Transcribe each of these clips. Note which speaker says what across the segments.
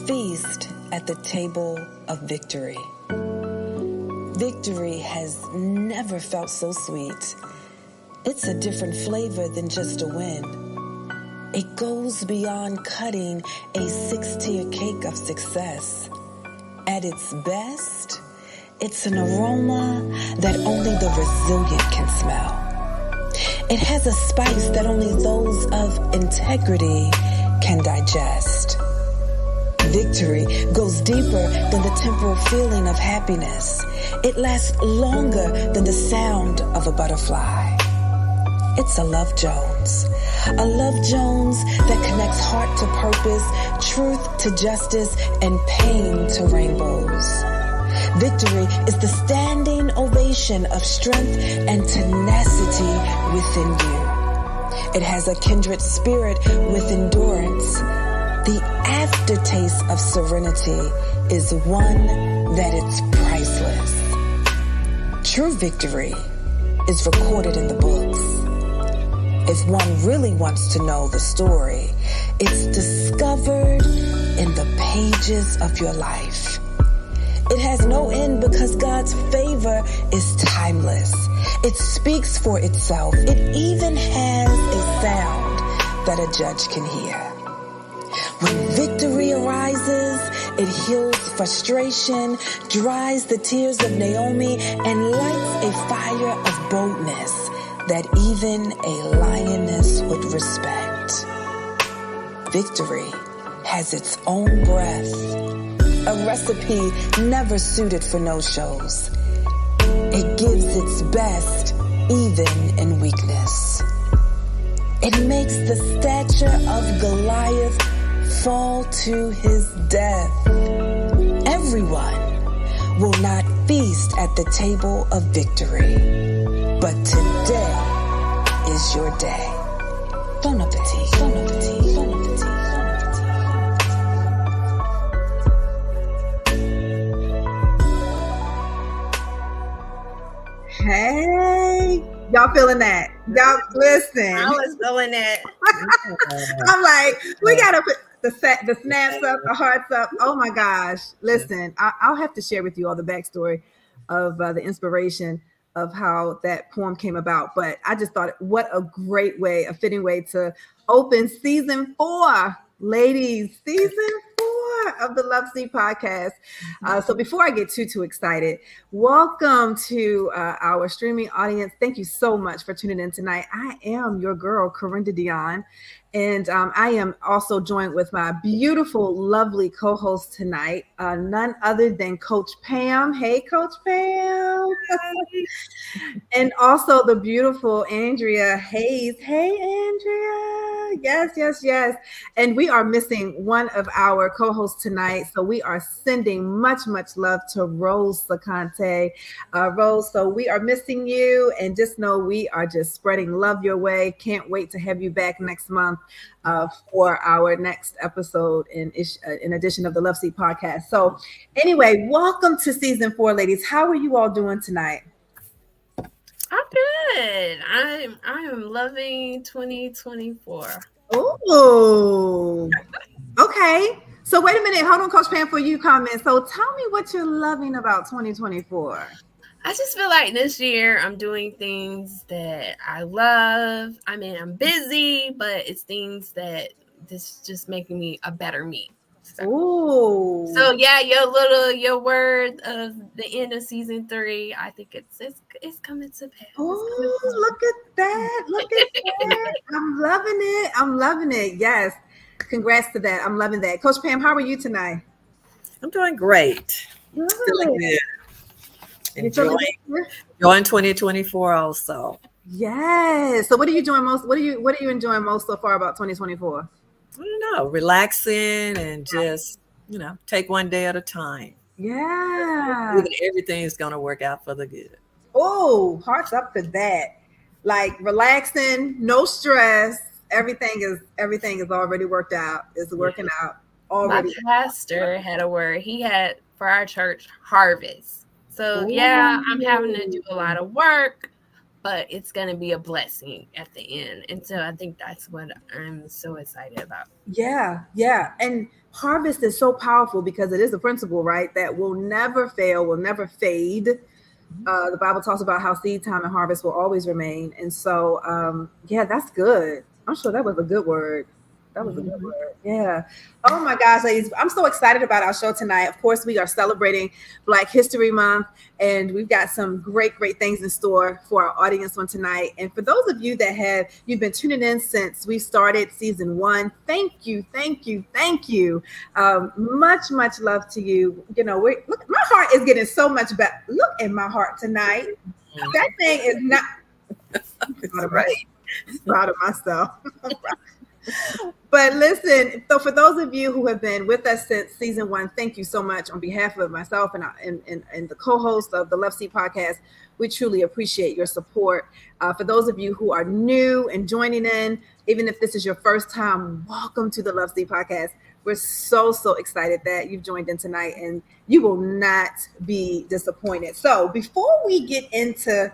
Speaker 1: feast at the table of victory. Victory has never felt so sweet. It's a different flavor than just a win. It goes beyond cutting a 6-tier cake of success. At its best, it's an aroma that only the resilient can smell. It has a spice that only those of integrity can digest. Victory goes deeper than the temporal feeling of happiness. It lasts longer than the sound of a butterfly. It's a Love Jones. A Love Jones that connects heart to purpose, truth to justice, and pain to rainbows. Victory is the standing ovation of strength and tenacity within you. It has a kindred spirit with endurance. The aftertaste of serenity is one that is priceless. True victory is recorded in the books. If one really wants to know the story, it's discovered in the pages of your life. It has no end because God's favor is timeless. It speaks for itself. It even has a sound that a judge can hear. When victory arises, it heals frustration, dries the tears of Naomi, and lights a fire of boldness that even a lioness would respect. Victory has its own breath, a recipe never suited for no-shows. It gives its best even in weakness. It makes the stature of Goliath fall to his death. Everyone will not feast at the table of victory, but today is your day. Bon appetit, bon appetit, bon appetit, bon appetit.
Speaker 2: Hey, y'all feeling that? Y'all listen.
Speaker 3: I was feeling that.
Speaker 2: I'm like, we gotta put the snaps up, the hearts up. Oh my gosh! Listen, I'll have to share with you all the backstory of the inspiration of how that poem came about. But I just thought, what a great way, a fitting way to open season 4, ladies. Season 4 of the LoveSeat Podcast. So before I get too excited, welcome to our streaming audience. Thank you so much for tuning in tonight. I am your girl, Corinda Dion. And I am also joined with my beautiful, lovely co-host tonight, none other than Coach Pam. Hey, Coach Pam. And also the beautiful Andrea Hayes. Hey, Andrea. Yes. And we are missing one of our co-hosts tonight. So we are sending much love to Rose Sacante. Rose, so we are missing you. And just know we are just spreading love your way. Can't wait to have you back next month for our next episode in addition of the LoveSeat Podcast. So anyway, welcome to season 4, ladies. How are you all doing tonight?
Speaker 3: I'm good. I am loving 2024.
Speaker 2: Oh, okay. So wait a minute. Hold on, Coach Pam, for you comment. So tell me what you're loving about 2024.
Speaker 3: I just feel like this year I'm doing things that I love. I mean, I'm busy, but it's things that this just making me a better me. So yeah, your word of the end of season 3, I think it's coming to pass.
Speaker 2: Oh, look at that. I'm loving it. Yes. Congrats to that. I'm loving that. Coach Pam, how are you tonight?
Speaker 4: I'm doing great.
Speaker 2: Good.
Speaker 4: Feeling good. Enjoying 2024 also.
Speaker 2: Yes. So what are you doing most? What are you enjoying most so far about 2024?
Speaker 4: I don't know, relaxing and just, take one day at a time.
Speaker 2: Yeah.
Speaker 4: Everything is going to work out for the good.
Speaker 2: Oh, hearts up to that. Like relaxing, no stress. Everything is already worked out. It's working out already.
Speaker 3: My pastor had a word. He had for our church harvest. So yeah, I'm having to do a lot of work, but it's going to be a blessing at the end. And so I think that's what I'm so excited about.
Speaker 2: Yeah. And harvest is so powerful because it is a principle, right? That will never fail, will never fade. The Bible talks about how seed time and harvest will always remain. And so, that's good. I'm sure that was a good word. That was a good word. Yeah. Oh my gosh, ladies. I'm so excited about our show tonight. Of course, we are celebrating Black History Month, and we've got some great things in store for our audience on tonight. And for those of you that you've been tuning in since we started season 1, thank you. Much love to you. You know, look, my heart is getting so much better. Look at my heart tonight. That thing is not proud of myself. But listen, so for those of you who have been with us since season 1, thank you so much on behalf of myself and the co-host of the LoveSeat Podcast. We truly appreciate your support. For those of you who are new and joining in, even if this is your first time, welcome to the LoveSeat Podcast. We're so excited that you've joined in tonight, and you will not be disappointed. So before we get into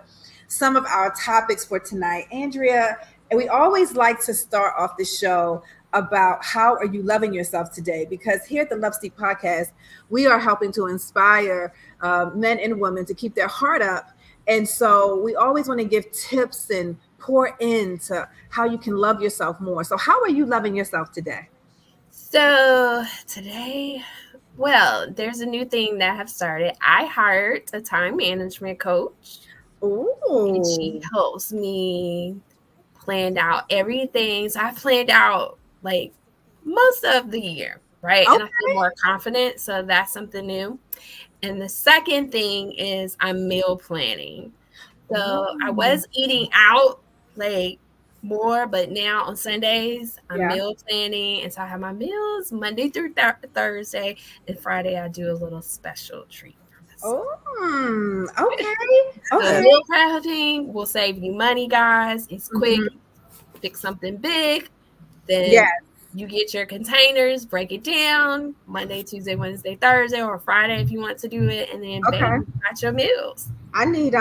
Speaker 2: some of our topics for tonight, Andrea, and we always like to start off the show about how are you loving yourself today? Because here at the LoveSeat Podcast, we are helping to inspire men and women to keep their heart up. And so we always want to give tips and pour into how you can love yourself more. So how are you loving yourself today?
Speaker 3: So today, well, there's a new thing that I have started. I hired a time management coach.
Speaker 2: Ooh.
Speaker 3: And she helps me planned out everything. So I planned out like most of the year, right?
Speaker 2: Okay.
Speaker 3: And I feel more confident. So that's something new. And the second thing is I'm meal planning. So I was eating out like more, but now on Sundays I'm meal planning. And so I have my meals Monday through Thursday, and Friday I do a little special treat.
Speaker 2: Okay.
Speaker 3: So meal prepping will save you money, guys. It's quick. Pick something big. Then you get your containers, break it down Monday, Tuesday, Wednesday, Thursday, or Friday if you want to do it, and then bang, you got your meals.
Speaker 2: I need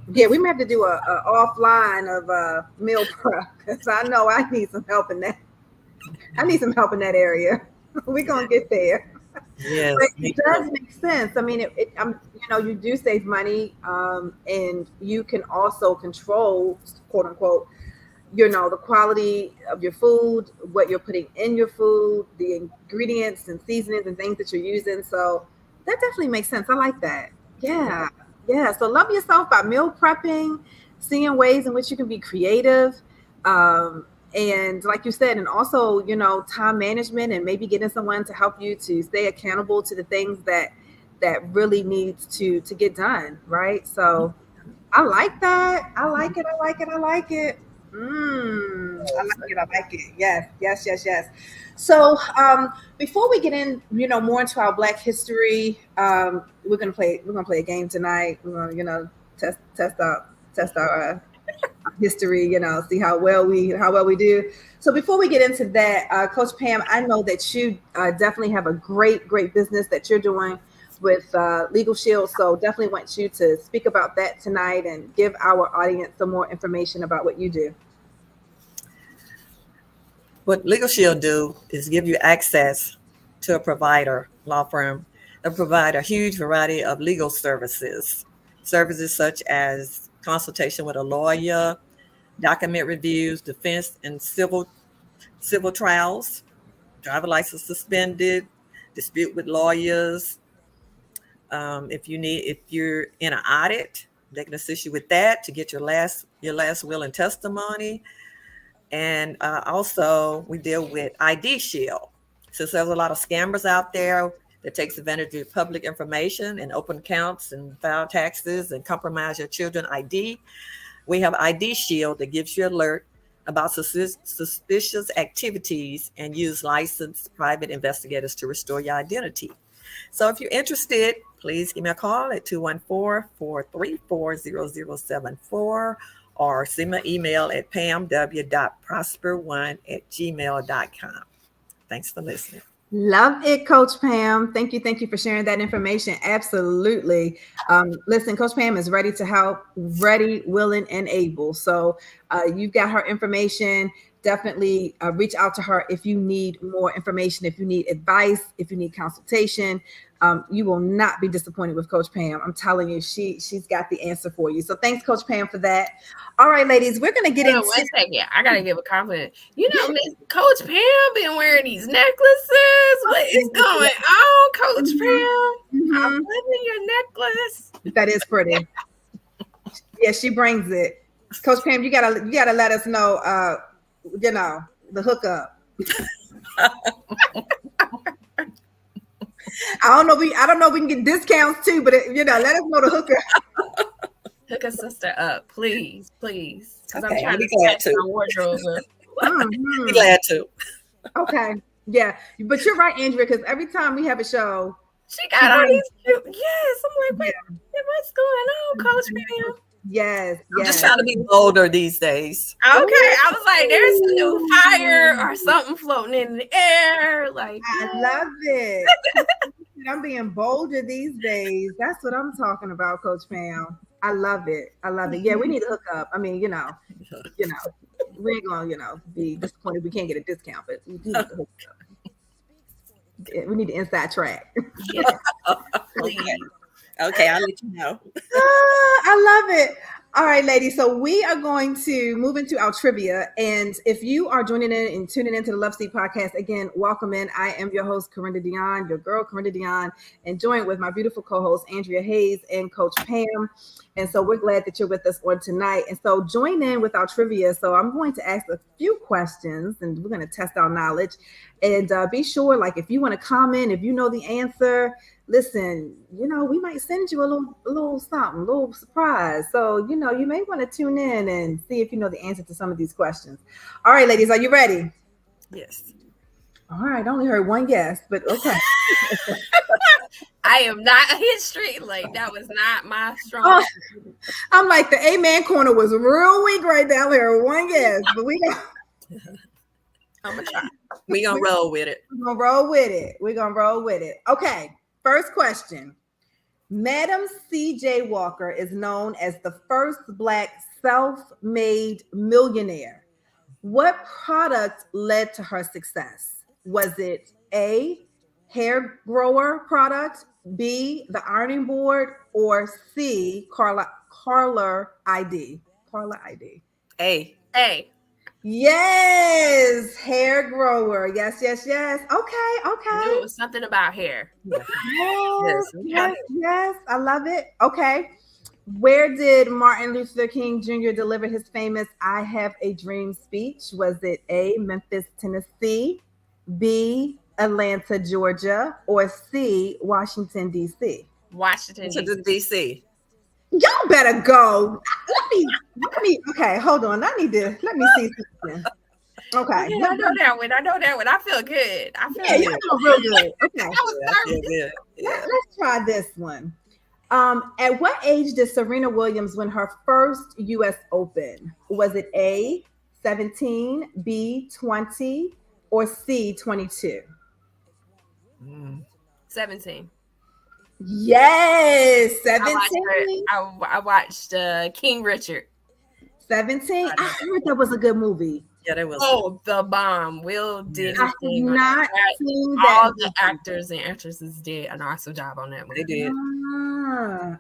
Speaker 2: we may have to do a offline of meal prep, because I know I need some help in that. I need some help in that area. We're gonna get there.
Speaker 4: Yes,
Speaker 2: but it does make sense. I mean, you do save money, and you can also control, quote unquote, the quality of your food, what you're putting in your food, the ingredients and seasonings and things that you're using. So that definitely makes sense. I like that. Yeah. So love yourself by meal prepping, seeing ways in which you can be creative. And like you said, and also, time management, and maybe getting someone to help you to stay accountable to the things that really needs to get done. Right. So I like that. I like it. I like it. Yes. So before we get in, more into our Black history, we're gonna play a game tonight. We're gonna test our history, see how well we do. So before we get into that, Coach Pam, I know that you definitely have a great business that you're doing with Legal Shield. So definitely want you to speak about that tonight and give our audience some more information about what you do.
Speaker 4: What Legal Shield do is give you access to a provider, law firm, that provide a huge variety of legal services such as consultation with a lawyer, document reviews, defense and civil trials, driver license suspended, dispute with lawyers. If you're in an audit, they can assist you with that to get your last will and testimony. And also we deal with ID Shield. Since there's a lot of scammers out there that takes advantage of public information and open accounts and file taxes and compromise your children's ID, we have ID Shield that gives you an alert about suspicious activities and use licensed private investigators to restore your identity. So if you're interested, please give me a call at 214-434-0074 or send me an email at pamw.prosper1@gmail.com. Thanks for listening.
Speaker 2: Love it, Coach Pam. Thank you for sharing that information. Absolutely. Listen, Coach Pam is ready to help, ready, willing, and able. So you've got her information. Definitely reach out to her if you need more information, if you need advice, if you need consultation. You will not be disappointed with Coach Pam. I'm telling you, she's got the answer for you. So thanks, Coach Pam, for that. All right, ladies, we're gonna get into.
Speaker 3: 1 second. I gotta give a compliment. You know, Miss Coach Pam been wearing these necklaces. What is going on, Coach Pam? I'm loving your necklace.
Speaker 2: That is pretty. Yeah, she brings it. Coach Pam, you gotta let us know. The hookup. I don't know if we can get discounts too, but let us know the hookup.
Speaker 3: Hook a sister up, please. Because
Speaker 4: Okay,
Speaker 3: I'm trying to
Speaker 4: glad
Speaker 3: catch my wardrobe up.
Speaker 4: Be glad to.
Speaker 2: Okay. Yeah. But you're right, Andrea, because every time we have a show,
Speaker 3: she got all these cute. Yes. I'm like, what's going on, Coach Pam?
Speaker 2: Yes.
Speaker 4: I'm just trying to be bolder these days.
Speaker 3: Okay. I was like, there's a new fire or something floating in the air. Like,
Speaker 2: I love it. I'm being bolder these days. That's what I'm talking about, Coach Pam. I love it. Yeah, we need to hook up. I mean, we ain't gonna, be disappointed we can't get a discount, but we need to hook up. We need the inside track.
Speaker 3: Yeah. Please.
Speaker 4: Okay, I'll let you know.
Speaker 2: I love it. All right, ladies. So we are going to move into our trivia. And if you are joining in and tuning into the LoveSeat Podcast, again, welcome in. I am your host, Corinda Dion, your girl, Corinda Dion, and joined with my beautiful co-host, Andrea Hayes and Coach Pam. And so we're glad that you're with us on tonight. And so join in with our trivia. So I'm going to ask a few questions and we're going to test our knowledge. And be sure, like, if you want to comment, if you know the answer, listen, we might send you a little something, a little surprise. So, you may want to tune in and see if you know the answer to some of these questions. All right, ladies, are you ready?
Speaker 4: Yes.
Speaker 2: All right, I only heard one yes, but okay.
Speaker 3: I am not a history. Like, that was not my strong.
Speaker 2: I'm like, the amen corner was real weak right down there. One yes, but
Speaker 3: I'm gonna try.
Speaker 4: We're gonna roll with it.
Speaker 2: We're gonna roll with it. Okay. First question. Madam C.J. Walker is known as the first Black self-made millionaire. What product led to her success? Was it A, hair grower product, B, the ironing board, or C, Carler ID? Carler ID.
Speaker 4: A.
Speaker 2: Yes, hair grower. Yes. Okay.
Speaker 3: I knew it was something about hair.
Speaker 2: Yes. I love it. Okay. Where did Martin Luther King Jr. deliver his famous I Have a Dream speech? Was it A, Memphis, Tennessee, B, Atlanta, Georgia, or C, Washington, D.C.?
Speaker 3: Washington,
Speaker 2: D.C. Y'all better go. Let me. Okay, hold on. Let me see something. Okay.
Speaker 3: Yeah, I know that one. I feel good.
Speaker 2: You're doing real good. Okay.
Speaker 3: I was nervous.
Speaker 2: Let's try this one. At what age did Serena Williams win her first U.S. Open? Was it A, 17, B, 20, or C, 22?
Speaker 3: 17.
Speaker 2: Yes, 17.
Speaker 3: I watched King Richard.
Speaker 2: 17. I heard that was a good movie.
Speaker 4: Yeah, that was.
Speaker 3: Oh, the bomb. Will did.
Speaker 2: I have not seen that.
Speaker 3: All the actors and actresses did an awesome job on that movie.
Speaker 4: They did.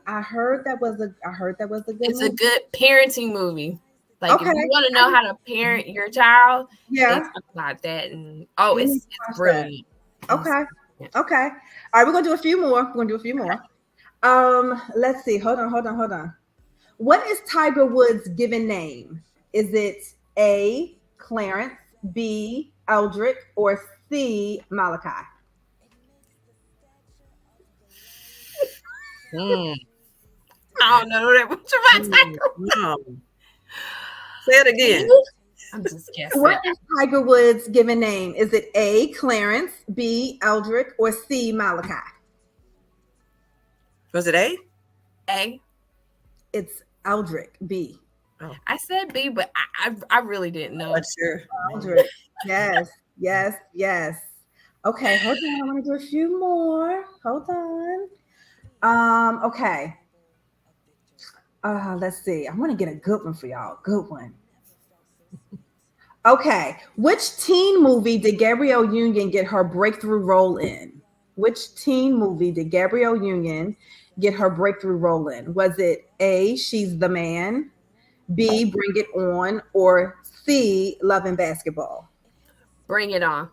Speaker 2: I heard that was a good.
Speaker 3: It's a good parenting movie. Like, if you want to know how to parent your child, they talk about that, and it's brilliant.
Speaker 2: Okay. Okay. All right, we're gonna do a few more. Let's see. Hold on. What is Tiger Woods' given name? Is it A, Clarence, B, Eldrick, or C, Malachi?
Speaker 3: I don't know that much about Tiger Woods.
Speaker 4: No. Say it again.
Speaker 3: I'm just guessing.
Speaker 2: What is Tiger Woods' given name? Is it A, Clarence, B, Eldrick, or C, Malachi?
Speaker 4: Was it A?
Speaker 3: A.
Speaker 2: It's Eldrick, B.
Speaker 4: Oh.
Speaker 3: I said B, but I really didn't know.
Speaker 4: Not sure.
Speaker 2: Eldrick. Yes. Okay, hold on. I want to do a few more. Hold on. Okay. Let's see. I want to get a good one for y'all. Good one. Okay. Which teen movie did Gabrielle Union get her breakthrough role in? Which teen movie did Gabrielle Union get her breakthrough role in? Was it A, She's the Man, B, Bring It On, or C, Love and Basketball?
Speaker 3: Bring It On.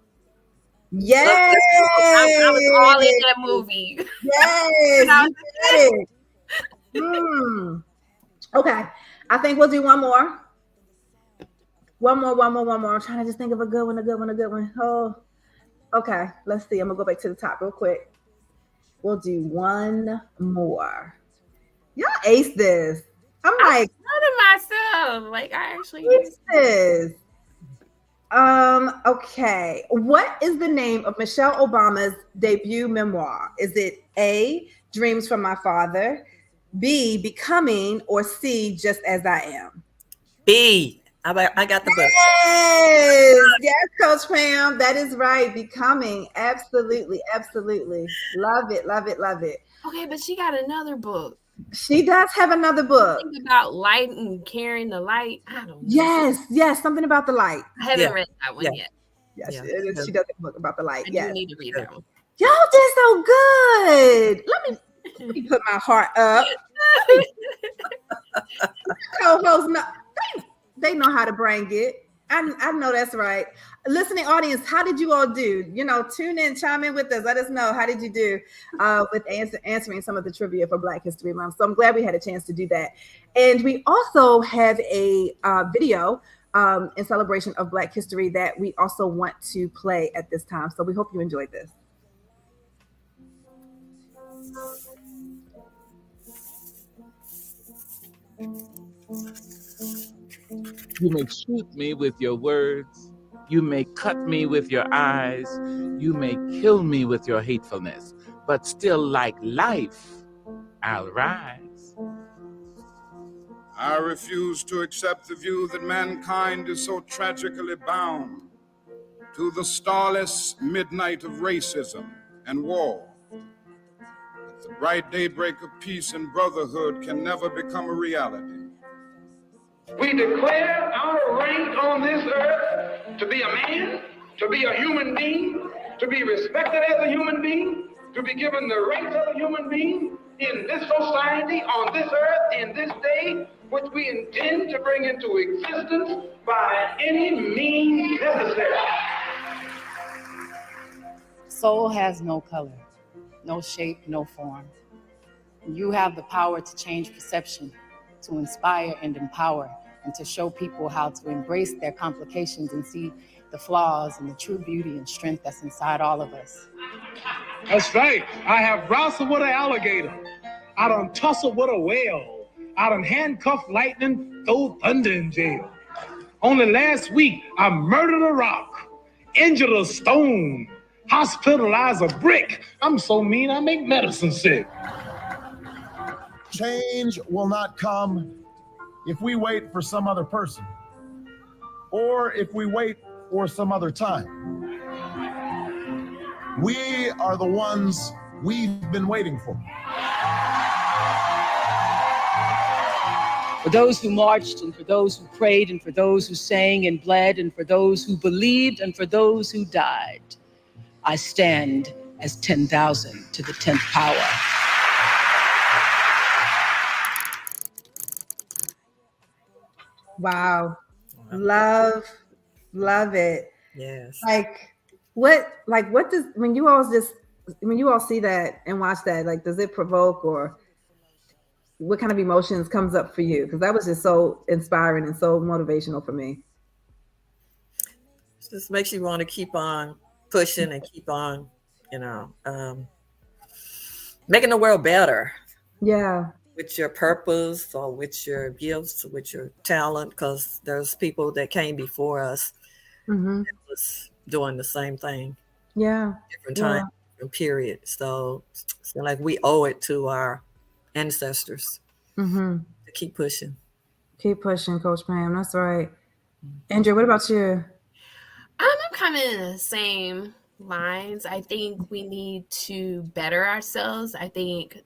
Speaker 2: Yes.
Speaker 3: I was all in that movie.
Speaker 2: Yes. You did it. Okay. I think we'll do one more. One more. I'm trying to just think of a good one. Oh, okay. Let's see. I'm gonna go back to the top real quick. We'll do one more. Y'all ace this. I'm like,
Speaker 3: myself. Like, I actually
Speaker 2: ace this. Okay. What is the name of Michelle Obama's debut memoir? Is it A, Dreams from My Father, B, Becoming, or C, Just As I Am?
Speaker 4: B. I got the book.
Speaker 2: Yes, Coach Pam. That is right. Becoming. Absolutely. Love it.
Speaker 3: Okay, but she got another book.
Speaker 2: She does have another book.
Speaker 3: Think about light and carrying the light. I don't know.
Speaker 2: Yes. Something about the light.
Speaker 3: I haven't read that one yet.
Speaker 2: Yes, she does have a book about the light.
Speaker 3: I do need to read that one.
Speaker 2: Y'all did so good. Let me put my heart up. Co-host, they know how to bring it. I know that's right. Listening audience, how did you all do? Tune in, chime in with us. Let us know, how did you do with answering some of the trivia for Black History Month. So I'm glad we had a chance to do that. And we also have a video in celebration of Black History that we also want to play at this time. So we hope you enjoyed this.
Speaker 5: You may shoot me with your words. You may cut me with your eyes. You may kill me with your hatefulness. But still, like life, I'll rise.
Speaker 6: I refuse to accept the view that mankind is so tragically bound to the starless midnight of racism and war. That the bright daybreak of peace and brotherhood can never become a reality.
Speaker 7: We declare our right on this earth to be a man, to be a human being, to be respected as a human being, to be given the rights of a human being in this society, on this earth, in this day, which we intend to bring into existence by any means necessary.
Speaker 8: Soul has no color, no shape, no form. You have the power to change perception, to inspire and empower, and to show people how to embrace their complications and see the flaws and the true beauty and strength that's inside all of us.
Speaker 9: That's right. I have wrestled with an alligator. I done tussled with a whale. I done handcuffed lightning, throw thunder in jail. Only last week, I murdered a rock, injured a stone, hospitalized a brick. I'm so mean, I make medicine sick.
Speaker 10: Change will not come if we wait for some other person or if we wait for some other time. We are the ones we've been waiting for.
Speaker 11: For those who marched, and for those who prayed, and for those who sang and bled, and for those who believed, and for those who died, I stand as 10,000 to the 10th power.
Speaker 2: Wow. Love it.
Speaker 4: Yes.
Speaker 2: What does, when you all see that and watch that, like, does it provoke, or what kind of emotions comes up for you? Because that was just so inspiring and so motivational for me.
Speaker 4: It just makes you want to keep on pushing and keep on, making the world better.
Speaker 2: Yeah.
Speaker 4: With your purpose or with your gifts, with your talent, because there's people that came before us that was doing the same thing.
Speaker 2: Yeah.
Speaker 4: Different time, different period. So it's like we owe it to our ancestors to keep pushing.
Speaker 2: Keep pushing, Coach Pam. That's right. Andrew, what about you?
Speaker 3: I'm kind of in the same lines. I think we need to better ourselves. I think,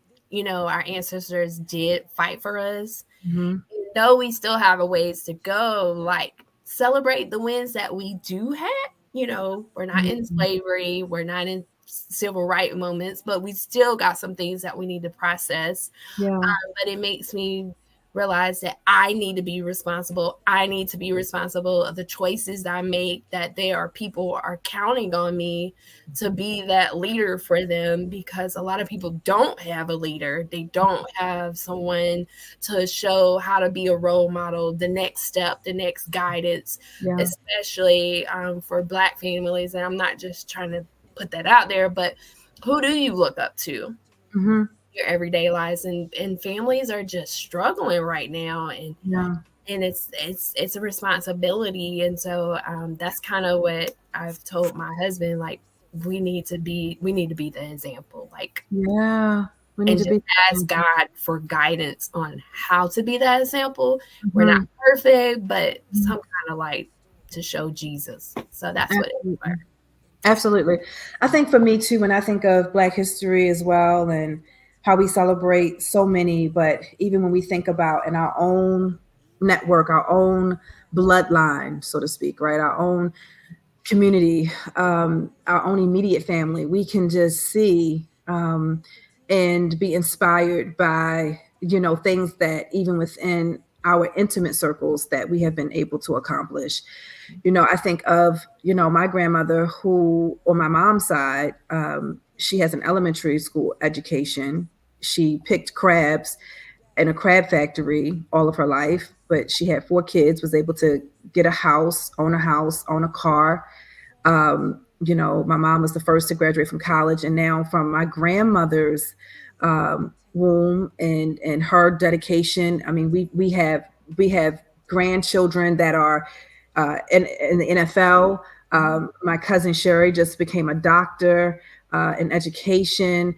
Speaker 3: our ancestors did fight for us.
Speaker 2: Mm-hmm.
Speaker 3: Though we still have a ways to go, like celebrate the wins that we do have. We're not in slavery, we're not in civil rights moments, but we still got some things that we need to process.
Speaker 2: Yeah.
Speaker 3: But it makes me realize that I need to be responsible. I need to be responsible of the choices that I make, that people are counting on me to be that leader for them, because a lot of people don't have a leader. They don't have someone to show how to be a role model, the next step, the next guidance, especially for Black families. And I'm not just trying to put that out there, but who do you look up to?
Speaker 2: Mm-hmm.
Speaker 3: Your everyday lives, and families are just struggling right now, and it's a responsibility. And so that's kind of what I've told my husband, like we need to be the example, like
Speaker 2: we need to
Speaker 3: ask God for guidance on how to be that example. We're not perfect, but some kind of like to show Jesus. So that's what it's for.
Speaker 2: Absolutely. I think for me too, when I think of Black history as well, and how we celebrate so many, but even when we think about in our own network, our own bloodline, so to speak, right? Our own community, our own immediate family, we can just see and be inspired by, things that even within our intimate circles that we have been able to accomplish. I think of, my grandmother who, on my mom's side, she has an elementary school education. She picked crabs in a crab factory all of her life, but she had 4 kids, was able to get a house, own a car. My mom was the first to graduate from college. And now from my grandmother's womb and her dedication, I mean, we have grandchildren that are in the NFL. My cousin Sherry just became a doctor in education.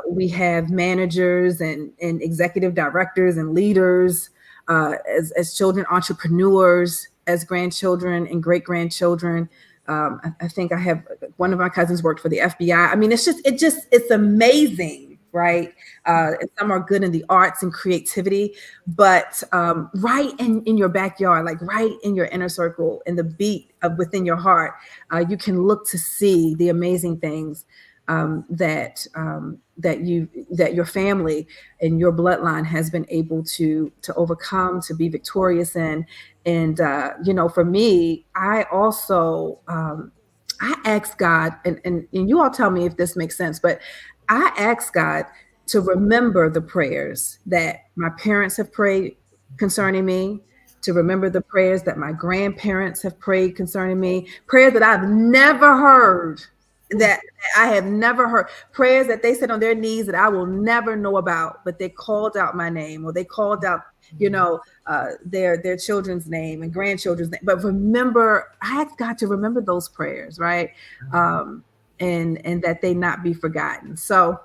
Speaker 2: We have managers and executive directors and leaders as children, entrepreneurs, as grandchildren and great grandchildren. I think I have one of my cousins worked for the FBI. I mean, it's amazing, right? And some are good in the arts and creativity, but right in your backyard, like right in your inner circle, in the beat of within your heart, you can look to see the amazing things that your family and your bloodline has been able to overcome, to be victorious in. And for me, I also I ask God, and you all tell me if this makes sense, but I ask God to remember the prayers that my parents have prayed concerning me, to remember the prayers that my grandparents have prayed concerning me, prayers that I've never heard, that I have never heard, prayers that they said on their knees that I will never know about, but they called out my name, or they called out, their children's name and grandchildren's name. But remember, I ask God to remember those prayers, right? And that they not be forgotten. So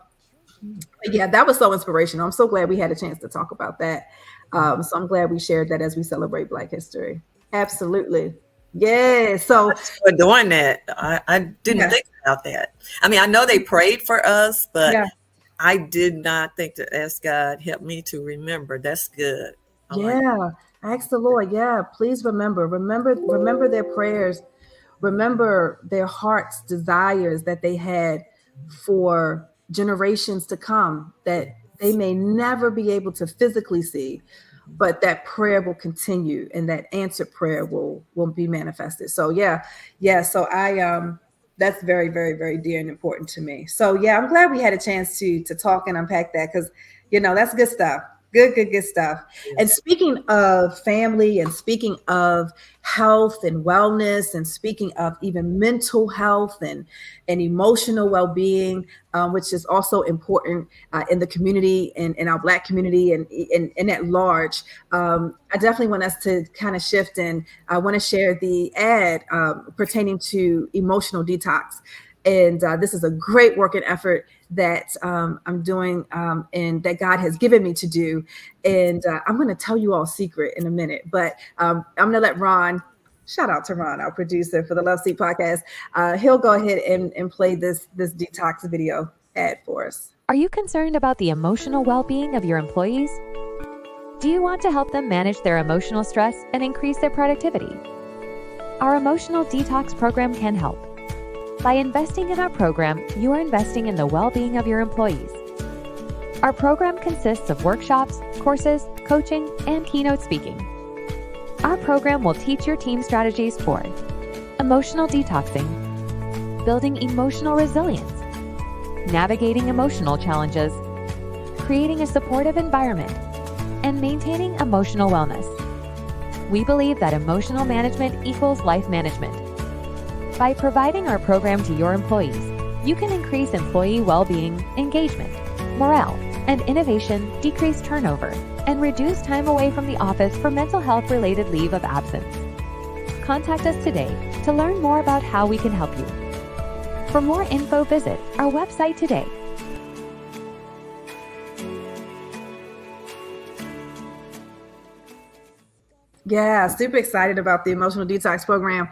Speaker 2: yeah, that was so inspirational. I'm so glad we had a chance to talk about that. So I'm glad we shared that as we celebrate Black history. Absolutely. Yeah. So
Speaker 4: for doing that, I didn't think about that. I mean, I know they prayed for us, but I did not think to ask God, help me to remember. That's good.
Speaker 2: Ask the Lord. Yeah, please remember their prayers. Remember their heart's desires that they had for generations to come, that they may never be able to physically see, but that prayer will continue and that answered prayer will be manifested. So so I that's very, very, very dear and important to me. So I'm glad we had a chance to talk and unpack that, because that's good stuff. Good stuff. Yes. And speaking of family, and speaking of health and wellness, and speaking of even mental health and emotional well-being, which is also important in the community and in our Black community and at large, I definitely want us to kind of shift, and I want to share the ad pertaining to emotional detox. And this is a great work and effort that I'm doing and that God has given me to do. And I'm going to tell you all a secret in a minute, but I'm going to let Ron Shout out to Ron, our producer for the LoveSeat Podcast. He'll go ahead and play this detox video ad for us.
Speaker 12: Are you concerned about the emotional well-being of your employees? Do you want to help them manage their emotional stress and increase their productivity? Our emotional detox program can help. By investing in our program, you are investing in the well-being of your employees. Our program consists of workshops, courses, coaching, and keynote speaking. Our program will teach your team strategies for emotional detoxing, building emotional resilience, navigating emotional challenges, creating a supportive environment, and maintaining emotional wellness. We believe that emotional management equals life management. By providing our program to your employees, you can increase employee well-being, engagement, morale, and innovation, decrease turnover, and reduce time away from the office for mental health-related leave of absence. Contact us today to learn more about how we can help you. For more info, visit our website today.
Speaker 2: Yeah, super excited about the emotional detox program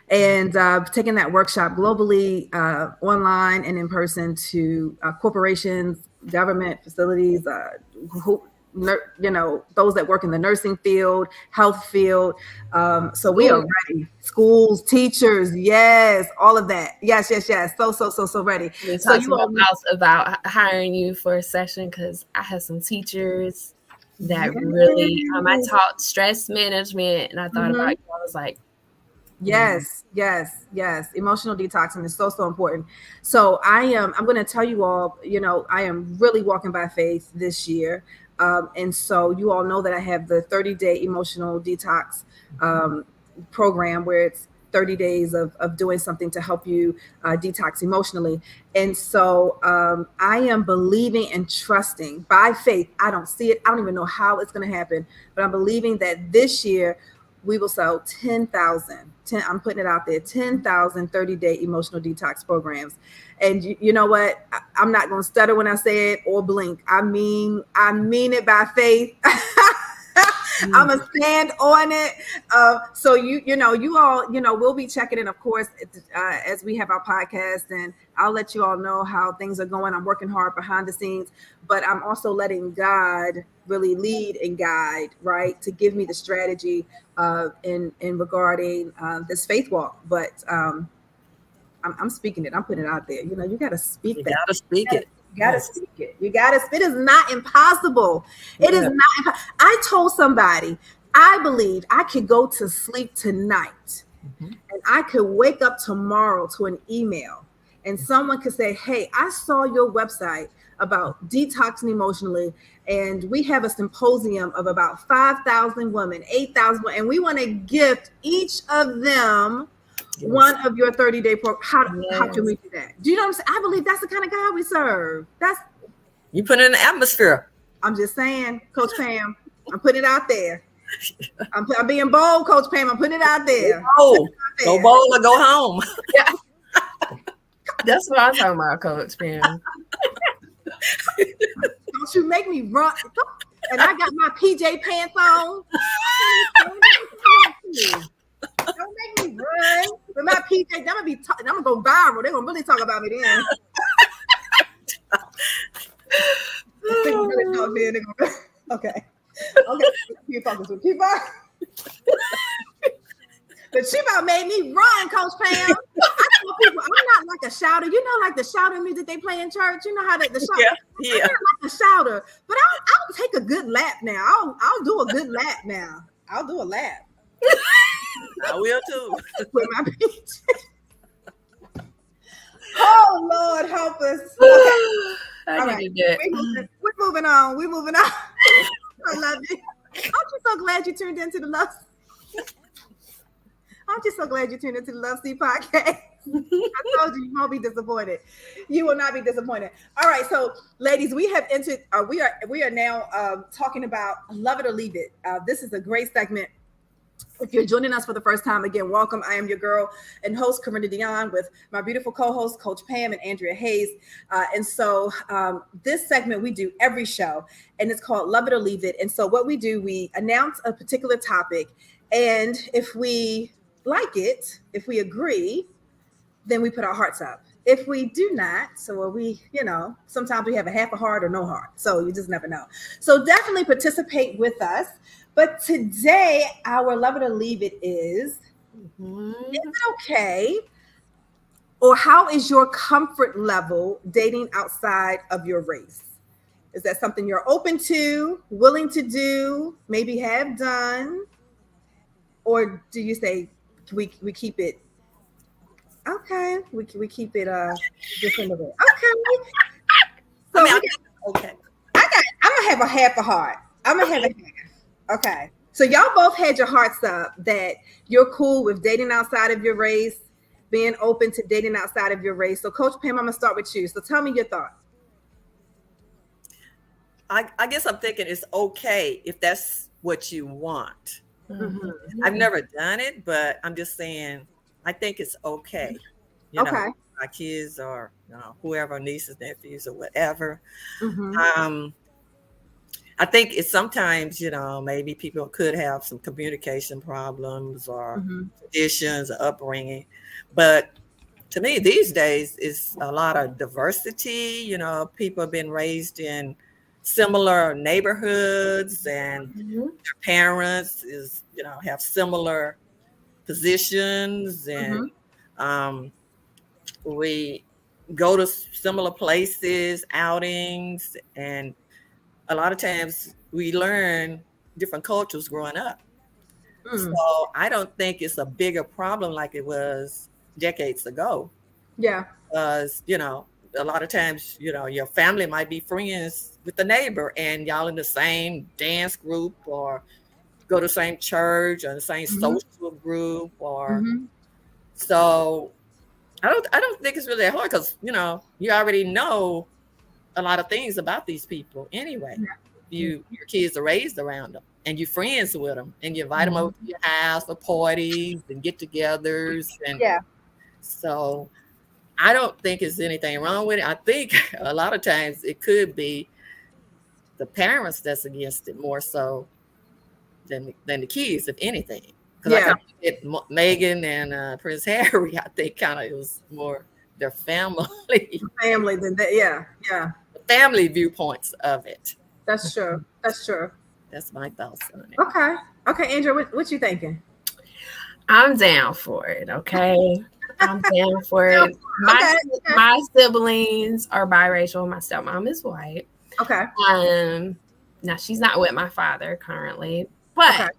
Speaker 2: and taking that workshop globally, online and in person to corporations, government facilities, those that work in the nursing field, health field. So we are ready. Schools, teachers, yes, all of that. Yes. So ready.
Speaker 3: So you all about hiring you for a session because I have some teachers that really I taught stress management and I thought about you. I was like,
Speaker 2: yes. Emotional detoxing is so important. So I'm going to tell you all, I am really walking by faith this year. And so you all know that I have the 30-day emotional detox program where it's 30 days of doing something to help you detox emotionally. And so I am believing and trusting by faith. I don't see it. I don't even know how it's going to happen, but I'm believing that this year we will sell 10,000. I'm putting it out there, 10,000 30-day emotional detox programs. And you know what? I'm not going to stutter when I say it or blink. I mean it by faith. I'm going to stand on it. So you all, we'll be checking in, of course, as we have our podcast, and I'll let you all know how things are going. I'm working hard behind the scenes, but I'm also letting God really lead and guide, right, to give me the strategy in regarding this faith walk. But I'm speaking it. I'm putting it out there. You got to speak that.
Speaker 4: You got to speak it.
Speaker 2: You gotta speak it. It is not impossible. It is not. I told somebody, I believe I could go to sleep tonight and I could wake up tomorrow to an email and someone could say, hey, I saw your website about detoxing emotionally. And we have a symposium of about 5,000 women, 8,000 women, and we want to gift each of them one of your 30-day programs. How can we do that? Do you know what I'm saying? I believe that's the kind of God we serve.
Speaker 4: You put it in the atmosphere.
Speaker 2: I'm just saying, Coach Pam, I'm putting it out there. I'm being bold, Coach Pam. I'm putting it out there.
Speaker 4: Go bold or go home.
Speaker 3: Yeah. That's what I'm talking about, Coach Pam.
Speaker 2: Don't you make me run. And I got my PJ pants on. Don't make me run with my PJ. I'm gonna go viral. They're gonna really talk about me then. Okay. Keep on. But she about made me run, Coach Pam. I tell people I'm not like a shouter. Like the shouter music they play in church. You know how the shouter. Yeah. I'm not like a shouter, but I'll take a good lap now. I'll do a good lap now. I'll do a lap.
Speaker 4: I will too.
Speaker 2: With my peach. Oh Lord, help us. Okay. All right. We're moving on. I love you. Aren't you so glad you tuned into the Love? Aren't you so glad you tuned into the LoveSeat Podcast? I told you won't be disappointed. You will not be disappointed. All right, so ladies, we have entered. We are now talking about Love It or Leave It. This is a great segment. If you're joining us for the first time, again, welcome. I am your girl and host, Corinna Dion, with my beautiful co-hosts, Coach Pam and Andrea Hayes. And so this segment we do every show, and it's called Love It or Leave It. And so what we do, we announce a particular topic, and if we like it, if we agree, then we put our hearts up. If we do not, so we, sometimes we have a half a heart or no heart. So you just never know. So definitely participate with us. But today, our love it or leave it is it okay? Or how is your comfort level dating outside of your race? Is that something you're open to, willing to do, maybe have done? Or do you say we keep it? Okay, we keep it different. Okay. So
Speaker 4: okay.
Speaker 2: I'm gonna have a half a heart. I'm gonna have a half. Okay. So y'all both had your hearts up that you're cool with dating outside of your race, being open to dating outside of your race. So Coach Pam, I'm gonna start with you. So tell me your thought.
Speaker 4: I guess I'm thinking it's okay if that's what you want.
Speaker 2: Mm-hmm.
Speaker 4: I've never done it, but I'm just saying I think it's okay.
Speaker 2: Okay.
Speaker 4: My kids or whoever, nieces, nephews, or whatever.
Speaker 2: Mm-hmm.
Speaker 4: I think it's sometimes, maybe people could have some communication problems or traditions or upbringing. But to me, these days, it's a lot of diversity. People have been raised in similar neighborhoods and their parents have similar positions and we go to similar places, outings, and a lot of times we learn different cultures growing up. So I don't think it's a bigger problem like it was decades ago.
Speaker 2: Yeah.
Speaker 4: Because, a lot of times, your family might be friends with the neighbor and y'all in the same dance group or go to the same church or the same social group or so I don't think it's really that hard because, you already know a lot of things about these people anyway. Your kids are raised around them and you're friends with them and you invite them over to your house for parties and get-togethers. And so I don't think there's anything wrong with it. I think a lot of times it could be the parents that's against it more so than the kids, if anything. Because I kind of get Meghan and Prince Harry, I think it was more their family.
Speaker 2: Family than that, yeah.
Speaker 4: The family viewpoints of it.
Speaker 2: That's true.
Speaker 4: That's my thoughts on it.
Speaker 2: Okay, Andrew, what you thinking?
Speaker 3: I'm down for it, okay? I'm down for it. My siblings are biracial. My stepmom is white.
Speaker 2: Okay.
Speaker 3: Now she's not with my father currently, but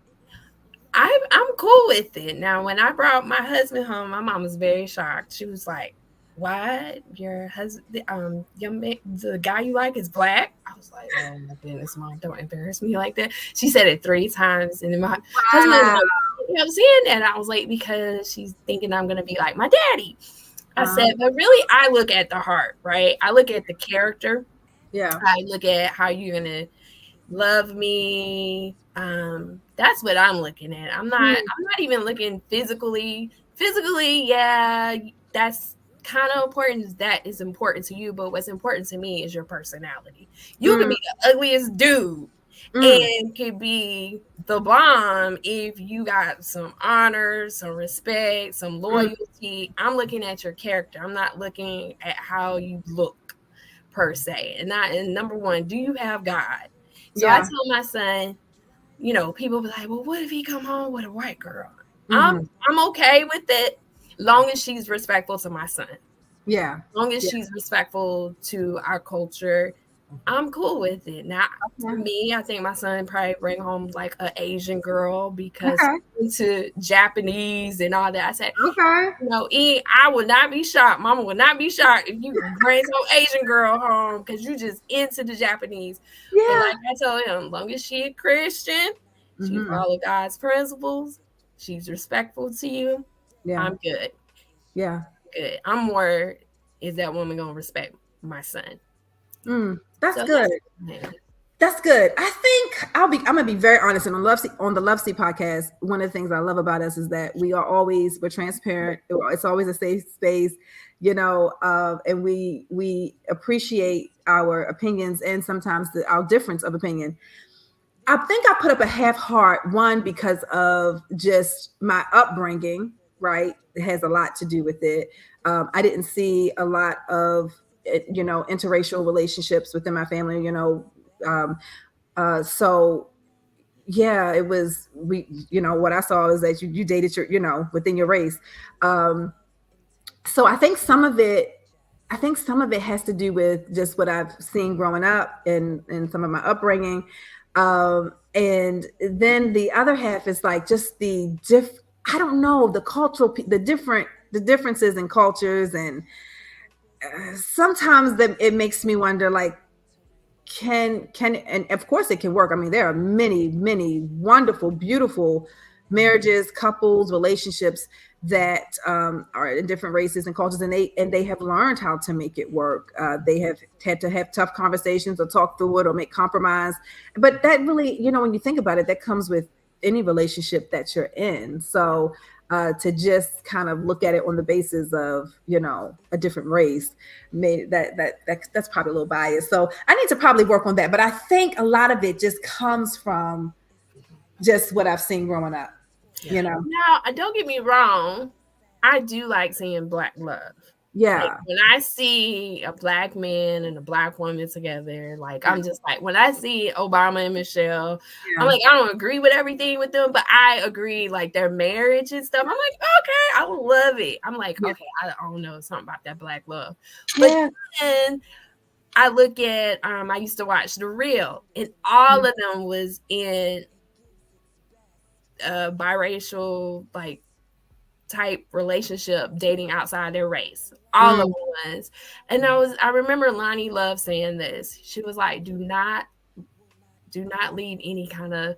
Speaker 3: I'm cool with it. Now, when I brought my husband home, my mom was very shocked. She was like, "What? Your husband, the guy you like is black?" I was like, "Oh my goodness, Mom, don't embarrass me like that." She said it 3 times, and then my husband was like, I'm saying that. I was like, because she's thinking I'm gonna be like my daddy. I said, but really, I look at the heart, right? I look at the character.
Speaker 2: Yeah.
Speaker 3: I look at how you're gonna love me. That's what I'm looking at. I'm not even looking physically. Physically, yeah, that's kind of important. That is important to you, but what's important to me is your personality. You can be the ugliest dude and can be the bomb if you got some honor, some respect, some loyalty. I'm looking at your character. I'm not looking at how you look per se. And number one, do you have God? So I tell my son, people be like, well, what if he come home with a white girl? I'm okay with it, long as she's respectful to my son.
Speaker 2: Yeah.
Speaker 3: Long as she's respectful to our culture, I'm cool with it. Now, for me, I think my son probably bring home like an Asian girl because into Japanese and all that. I said, I would not be shocked. Mama would not be shocked if you bring some Asian girl home because you just into the Japanese. Yeah. But like I told him, long as she a Christian, she follow God's principles, she's respectful to you, I'm good.
Speaker 2: Yeah.
Speaker 3: Good. I'm more, is that woman gonna respect my son?
Speaker 2: That's good. That's good. I think I'm gonna be very honest. And on the LoveSeat podcast, one of the things I love about us is that we're transparent. It's always a safe space, and we appreciate our opinions and sometimes our difference of opinion. I think I put up a half heart, one, because of just my upbringing, right? It has a lot to do with it. I didn't see a lot of, interracial relationships within my family, so yeah, it was, what I saw is that you dated within your race. So I think some of it has to do with just what I've seen growing up and some of my upbringing. And then the other half is like just I don't know, the cultural, the differences in cultures. And sometimes it makes me wonder, like, can, and of course it can work. I mean, there are many, many wonderful, beautiful marriages, couples, relationships that are in different races and cultures, and they have learned how to make it work. They have had to have tough conversations or talk through it or make compromise. But that really, when you think about it, that comes with any relationship that you're in. So to just kind of look at it on the basis of, a different race, that's probably a little biased. So I need to probably work on that. But I think a lot of it just comes from just what I've seen growing up. Now,
Speaker 3: don't get me wrong, I do like seeing Black love.
Speaker 2: Yeah.
Speaker 3: Like, when I see a Black man and a Black woman together, like, I'm just like, when I see Obama and Michelle, I'm like, I don't agree with everything with them, but I agree, like, their marriage and stuff. I'm like, okay, I love it. I'm like, okay, I don't know, something about that Black love. But then I look at, I used to watch The Real, and all of them was in biracial, like, type relationship, dating outside their race. All of them was. And I remember Lonnie Love saying this. She was like, do not leave any kind of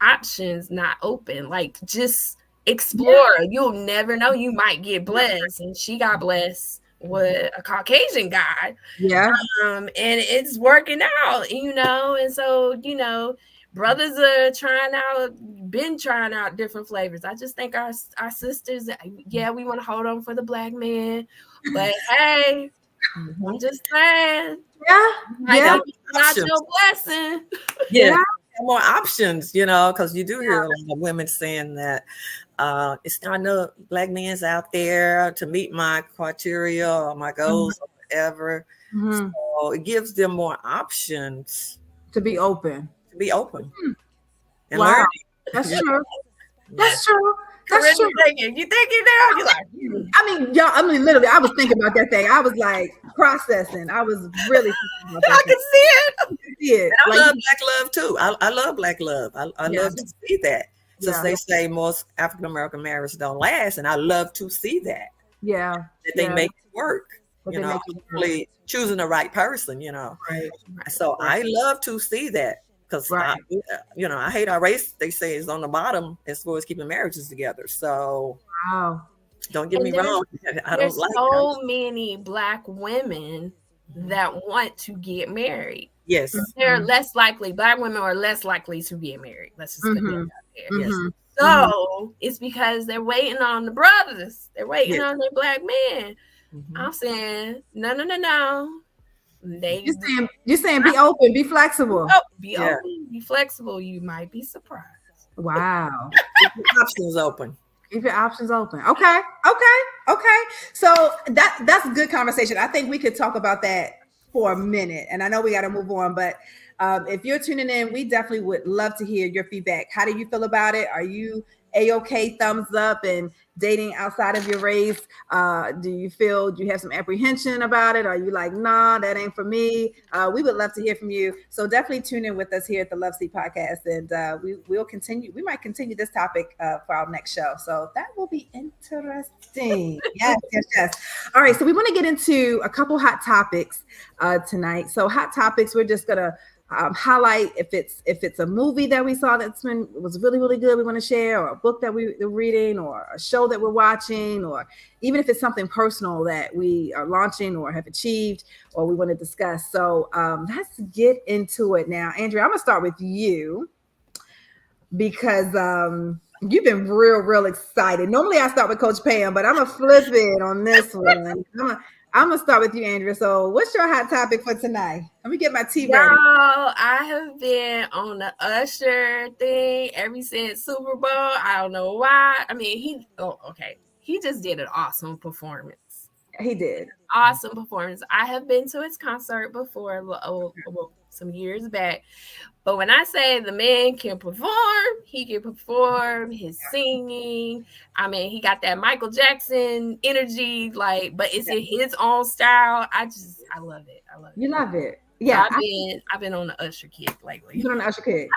Speaker 3: options not open. Like, just explore. You'll never know. You might get blessed. And she got blessed with a Caucasian guy.
Speaker 2: Yeah.
Speaker 3: And it's working out, and so, brothers are been trying out different flavors. I just think our sisters, we want to hold on for the Black man, but hey, I'm just saying, not your blessing.
Speaker 4: Yeah, more options, because you do hear a lot of women saying that it's not enough Black men's out there to meet my criteria or my goals or whatever. So it gives them more options
Speaker 2: to be open.
Speaker 4: And
Speaker 2: wow,
Speaker 4: learning.
Speaker 2: That's true. That's true. That's true.
Speaker 3: You thinking now? You're like,
Speaker 2: literally, I was thinking about that thing. I was like processing. I was really thinking about that.
Speaker 3: I can see it.
Speaker 4: I love Black love too. I love Black love. I love to see that. Since they say most African American marriages don't last, and I love to see that.
Speaker 2: Yeah.
Speaker 4: That they make it work. Hopefully choosing the right person.
Speaker 2: Right.
Speaker 4: So I love to see that. Because, I hate our race, they say, is on the bottom as far as keeping marriages together. So, don't get me wrong.
Speaker 3: There's so many Black women that want to get married.
Speaker 4: Yes.
Speaker 3: They're less likely, Black women are less likely to get married. Let's just put that out there. Yes. So, it's because they're waiting on the brothers. They're waiting on their Black men. I'm saying, no.
Speaker 2: You're saying be open, be flexible.
Speaker 3: Be open, be flexible. You might be surprised.
Speaker 2: Wow.
Speaker 4: Keep your options open.
Speaker 2: Keep your options open. Okay. So that's a good conversation. I think we could talk about that for a minute. And I know we got to move on, but if you're tuning in, we definitely would love to hear your feedback. How do you feel about it? Are you A-okay, thumbs up, and dating outside of your race? Do you have some apprehension about it? Are you like, nah, that ain't for me? We would love to hear from you. So definitely tune in with us here at the LoveSeat Podcast, and we'll continue. We might continue this topic for our next show. So that will be interesting. Yes. All right. So we want to get into a couple hot topics tonight. So hot topics, we're just going to highlight if it's a movie that we saw was really, really good, we want to share, or a book that we're reading, or a show that we're watching, or even if it's something personal that we are launching or have achieved or we want to discuss. So let's get into it now. Andrea, I'm gonna start with you because you've been real excited. Normally I start with Coach Pam, but I'm gonna flip it on this one. I'm gonna start with you, Andrea. So, what's your hot topic for tonight? Let me get my tea ready.
Speaker 3: I have been on the Usher thing ever since Super Bowl. I don't know why. I mean, he just did an awesome performance.
Speaker 2: He did.
Speaker 3: Awesome performance. I have been to his concert before, some years back. But when I say the man can perform, he can perform. His singing, I mean, he got that Michael Jackson energy, like, but it's in his own style. I love it. I love it.
Speaker 2: You love it. Yeah.
Speaker 3: So I've been on the Usher kick lately.
Speaker 2: You've been on the Usher kick.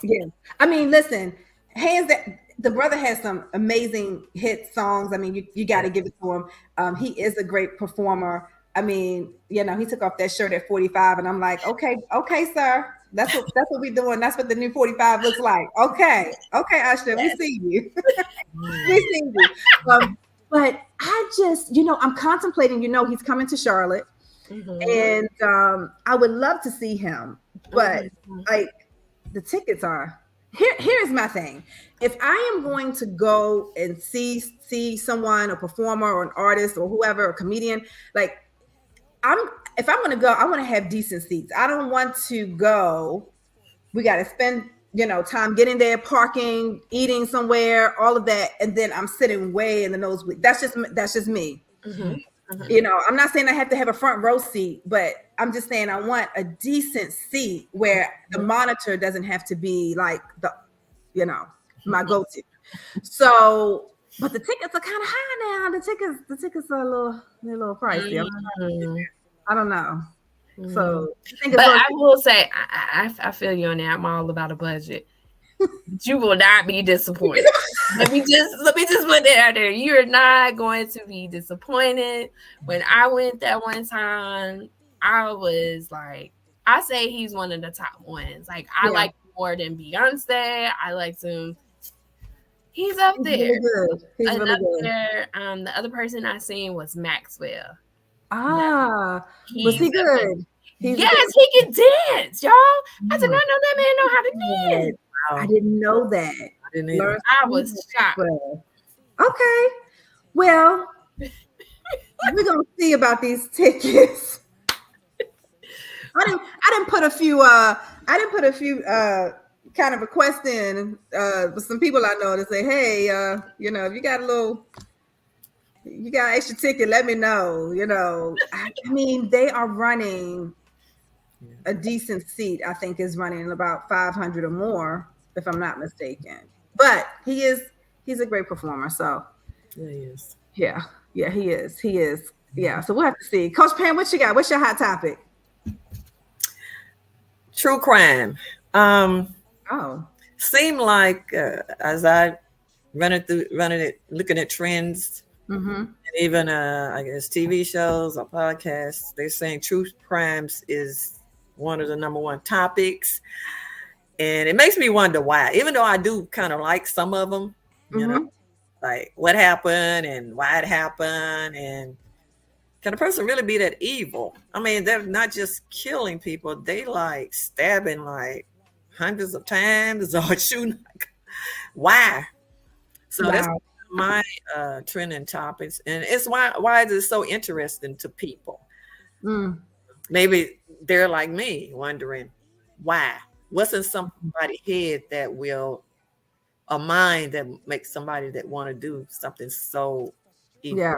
Speaker 2: Yeah. I mean, listen, the brother has some amazing hit songs. I mean, you got to give it to him. He is a great performer. I mean, you know, he took off that shirt at 45, and I'm like, okay, sir. That's what we're doing. That's what the new 45 looks like. Okay, Usher, we see you. We see you. But I just, you know, I'm contemplating. You know, he's coming to Charlotte, and I would love to see him, but like the tickets are. Here's my thing. If I am going to go and see someone, a performer or an artist or whoever, a comedian, like if I'm going to go, I want to have decent seats. I don't want to go. We got to spend, you know, time getting there, parking, eating somewhere, all of that. And then I'm sitting way in the nosebleed. That's just me. You know, I'm not saying I have to have a front row seat, but I'm just saying I want a decent seat where the monitor doesn't have to be like my go-to. So, but the tickets are kind of high now. The tickets are a little pricey. I don't know. So,
Speaker 3: I will say, I feel you on that. I'm all about a budget. You will not be disappointed. let me just put that out there. You're not going to be disappointed. When I went that one time, I was like, I say he's one of the top ones. Like, I like him more than Beyonce. I liked him. He's up there.
Speaker 2: Really good. He's
Speaker 3: really
Speaker 2: good.
Speaker 3: The other person I seen was Maxwell.
Speaker 2: Was he good?
Speaker 3: Yes, he can dance, y'all. I did not know that man know how to dance.
Speaker 2: I didn't know that.
Speaker 3: I was shocked.
Speaker 2: Okay. Well, we're gonna see about these tickets. I didn't put a few kind of requests in with some people I know to say, hey, you know, if you got an extra ticket, let me know. You know, I mean, they are running a decent seat. I think is running about 500 or more, if I'm not mistaken. But he's a great performer. So
Speaker 4: yeah, he is.
Speaker 2: Yeah, he is. Yeah. So we'll have to see. Coach Pam, what you got? What's your hot topic?
Speaker 4: True crime. Seem like as I looking at trends, and even I guess TV shows or podcasts, they're saying true crimes is one of the number one topics, and it makes me wonder why. Even though I do kind of like some of them, you know, like what happened and why it happened, and can a person really be that evil? I mean, they're not just killing people; they like stabbing like hundreds of times or shooting. Why? So that's my trending topics, and it's why is it so interesting to people? Maybe they're like me, wondering why. What's in somebody's head that will a mind that makes somebody that want to do something so evil?
Speaker 2: Yeah,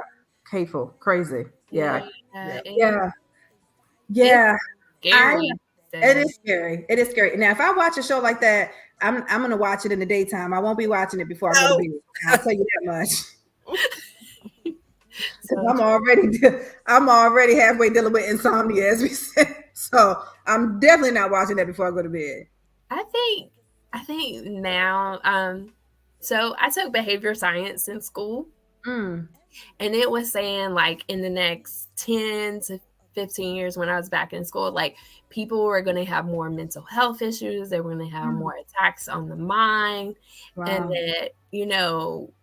Speaker 2: hateful, crazy. Yeah. It is scary. It is scary. Now, if I watch a show like that, I'm gonna watch it in the daytime. I won't be watching it before I go to bed. I'll tell you that much. Because I'm already halfway dealing with insomnia, as we said. So I'm definitely not watching that before I go to bed.
Speaker 3: I think now. So I took behavior science in school, and it was saying like in the next 10 to 15 years when I was back in school, like people were going to have more mental health issues. They were going to have more attacks on the mind, and that, you know,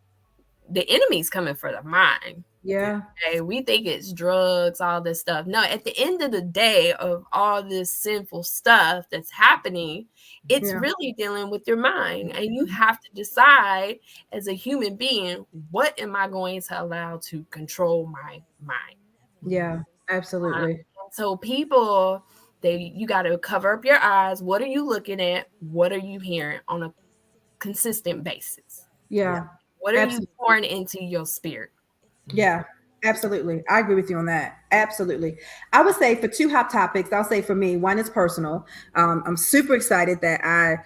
Speaker 3: the enemy's coming for the mind.
Speaker 2: Yeah.
Speaker 3: Okay? We think it's drugs, all this stuff. No, at the end of the day of all this sinful stuff that's happening, it's really dealing with your mind. And you have to decide as a human being, what am I going to allow to control my mind?
Speaker 2: Yeah, absolutely.
Speaker 3: So people, you got to cover up your eyes. What are you looking at? What are you hearing on a consistent basis?
Speaker 2: Yeah.
Speaker 3: What are you pouring into your spirit?
Speaker 2: Yeah, absolutely. I agree with you on that. Absolutely. I would say for two hot topics, I'll say for me, one is personal. I'm super excited that I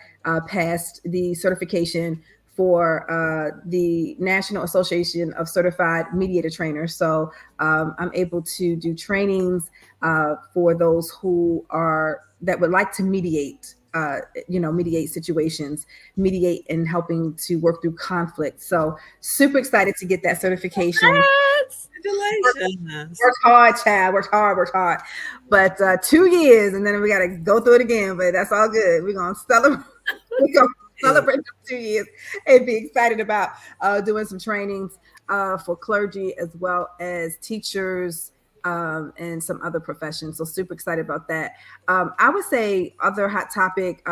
Speaker 2: passed the certification for the National Association of Certified Mediator Trainers. So I'm able to do trainings for those that would like to mediate. Mediate situations, mediate and helping to work through conflict. So super excited to get that certification.
Speaker 4: Congratulations.
Speaker 2: Worked hard, child. Worked hard. But 2 years, and then we got to go through it again. But that's all good. We're gonna celebrate. Celebrate 2 years and be excited about doing some trainings for clergy as well as teachers. And some other professions. So super excited about that. I would say other hot topic.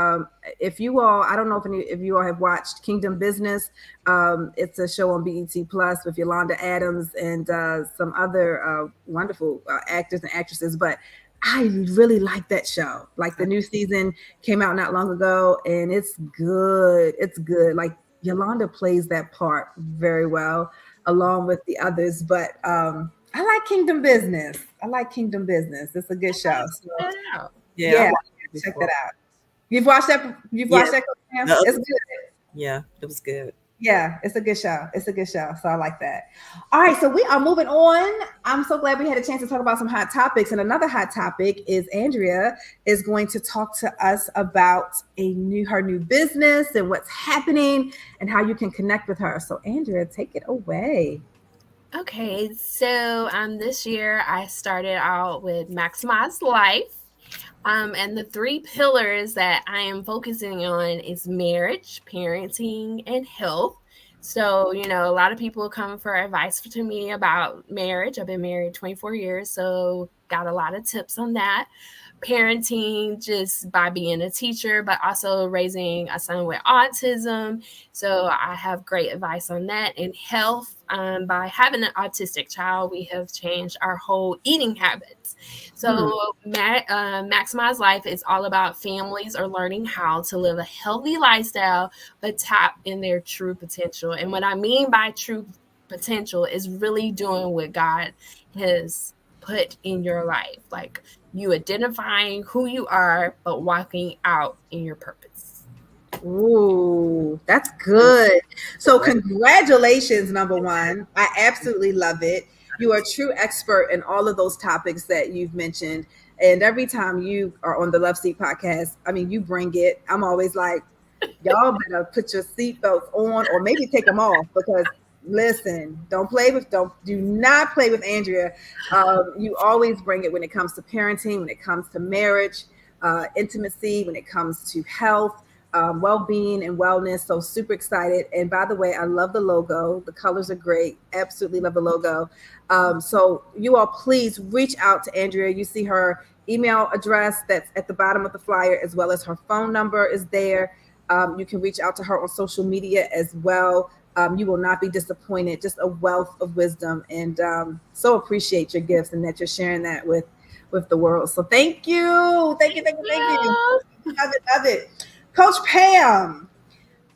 Speaker 2: If you all, I don't know if any of you all have watched Kingdom Business. It's a show on BET Plus with Yolanda Adams and some other wonderful actors and actresses. But I really like that show. Like the new season came out not long ago, and it's good. It's good. Like Yolanda plays that part very well, along with the others. But I like Kingdom Business. It's a good show. So, yeah, check that out. You've watched that? You've watched that? It's good.
Speaker 4: Yeah, it was good.
Speaker 2: Yeah, it's a good show. So I like that. All right, so we are moving on. I'm so glad we had a chance to talk about some hot topics. And another hot topic is Andrea is going to talk to us about her new business and what's happening and how you can connect with her. So Andrea, take it away.
Speaker 3: Okay, so this year I started out with Maximize Life. And the 3 pillars that I am focusing on is marriage, parenting, and health. So, a lot of people come for advice to me about marriage. I've been married 24 years, so got a lot of tips on that. Parenting, just by being a teacher, but also raising a son with autism. So I have great advice on that. And health, by having an autistic child, we have changed our whole eating habits. So Maximize Life is all about families are learning how to live a healthy lifestyle, but tap in their true potential. And what I mean by true potential is really doing what God has put in your life. Like you identifying who you are, but walking out in your purpose.
Speaker 2: Ooh, that's good. So congratulations, number one. I absolutely love it. You are a true expert in all of those topics that you've mentioned. And every time you are on the LoveSeat Podcast, I mean, you bring it. I'm always like, y'all better put your seatbelts on or maybe take them off because listen, do not play with Andrea. You always bring it when it comes to parenting, when it comes to marriage, intimacy, when it comes to health, well-being and wellness. So super excited. And by the way, I love the logo. The colors are great. Absolutely love the logo. So you all please reach out to Andrea. You see her email address that's at the bottom of the flyer, as well as her phone number is there. You can reach out to her on social media as well. You will not be disappointed. Just a wealth of wisdom, and so appreciate your gifts and that you're sharing that with the world. So thank you. Love it. Coach Pam,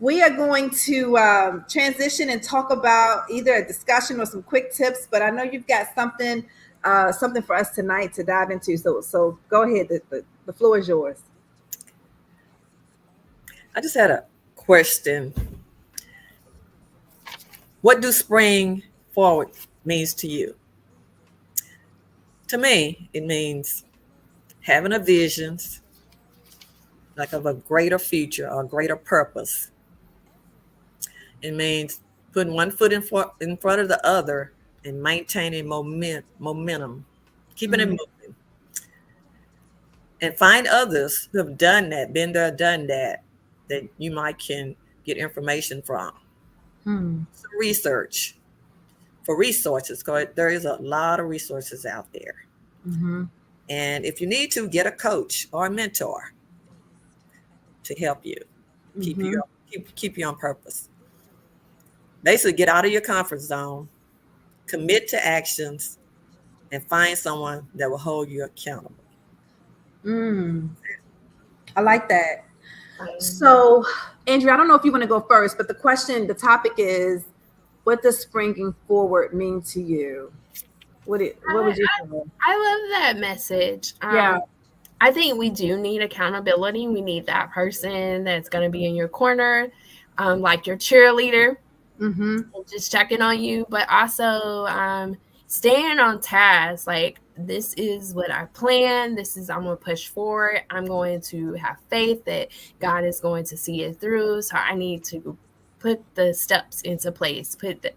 Speaker 2: we are going to transition and talk about either a discussion or some quick tips, but I know you've got something for us tonight to dive into. So go ahead. The floor is yours.
Speaker 4: I just had a question. What do spring forward means to you? To me, it means having a vision, like of a greater future or a greater purpose. It means putting one foot in front of the other and maintaining momentum, keeping it moving. And find others who have done that, been there, done that you might can get information from. Some research for resources, because there is a lot of resources out there. And if you need to, get a coach or a mentor to help you, keep you on purpose. Basically, get out of your comfort zone, commit to actions, and find someone that will hold you accountable.
Speaker 2: I like that. So, Andrea, I don't know if you want to go first, but the topic is, what does springing forward mean to you? What would you say?
Speaker 3: I love that message.
Speaker 2: Yeah.
Speaker 3: I think we do need accountability. We need that person that's going to be in your corner, like your cheerleader, just checking on you, but also staying on task. Like, this is what I plan. I'm going to push forward. I'm going to have faith that God is going to see it through. So I need to put the steps into place, put the,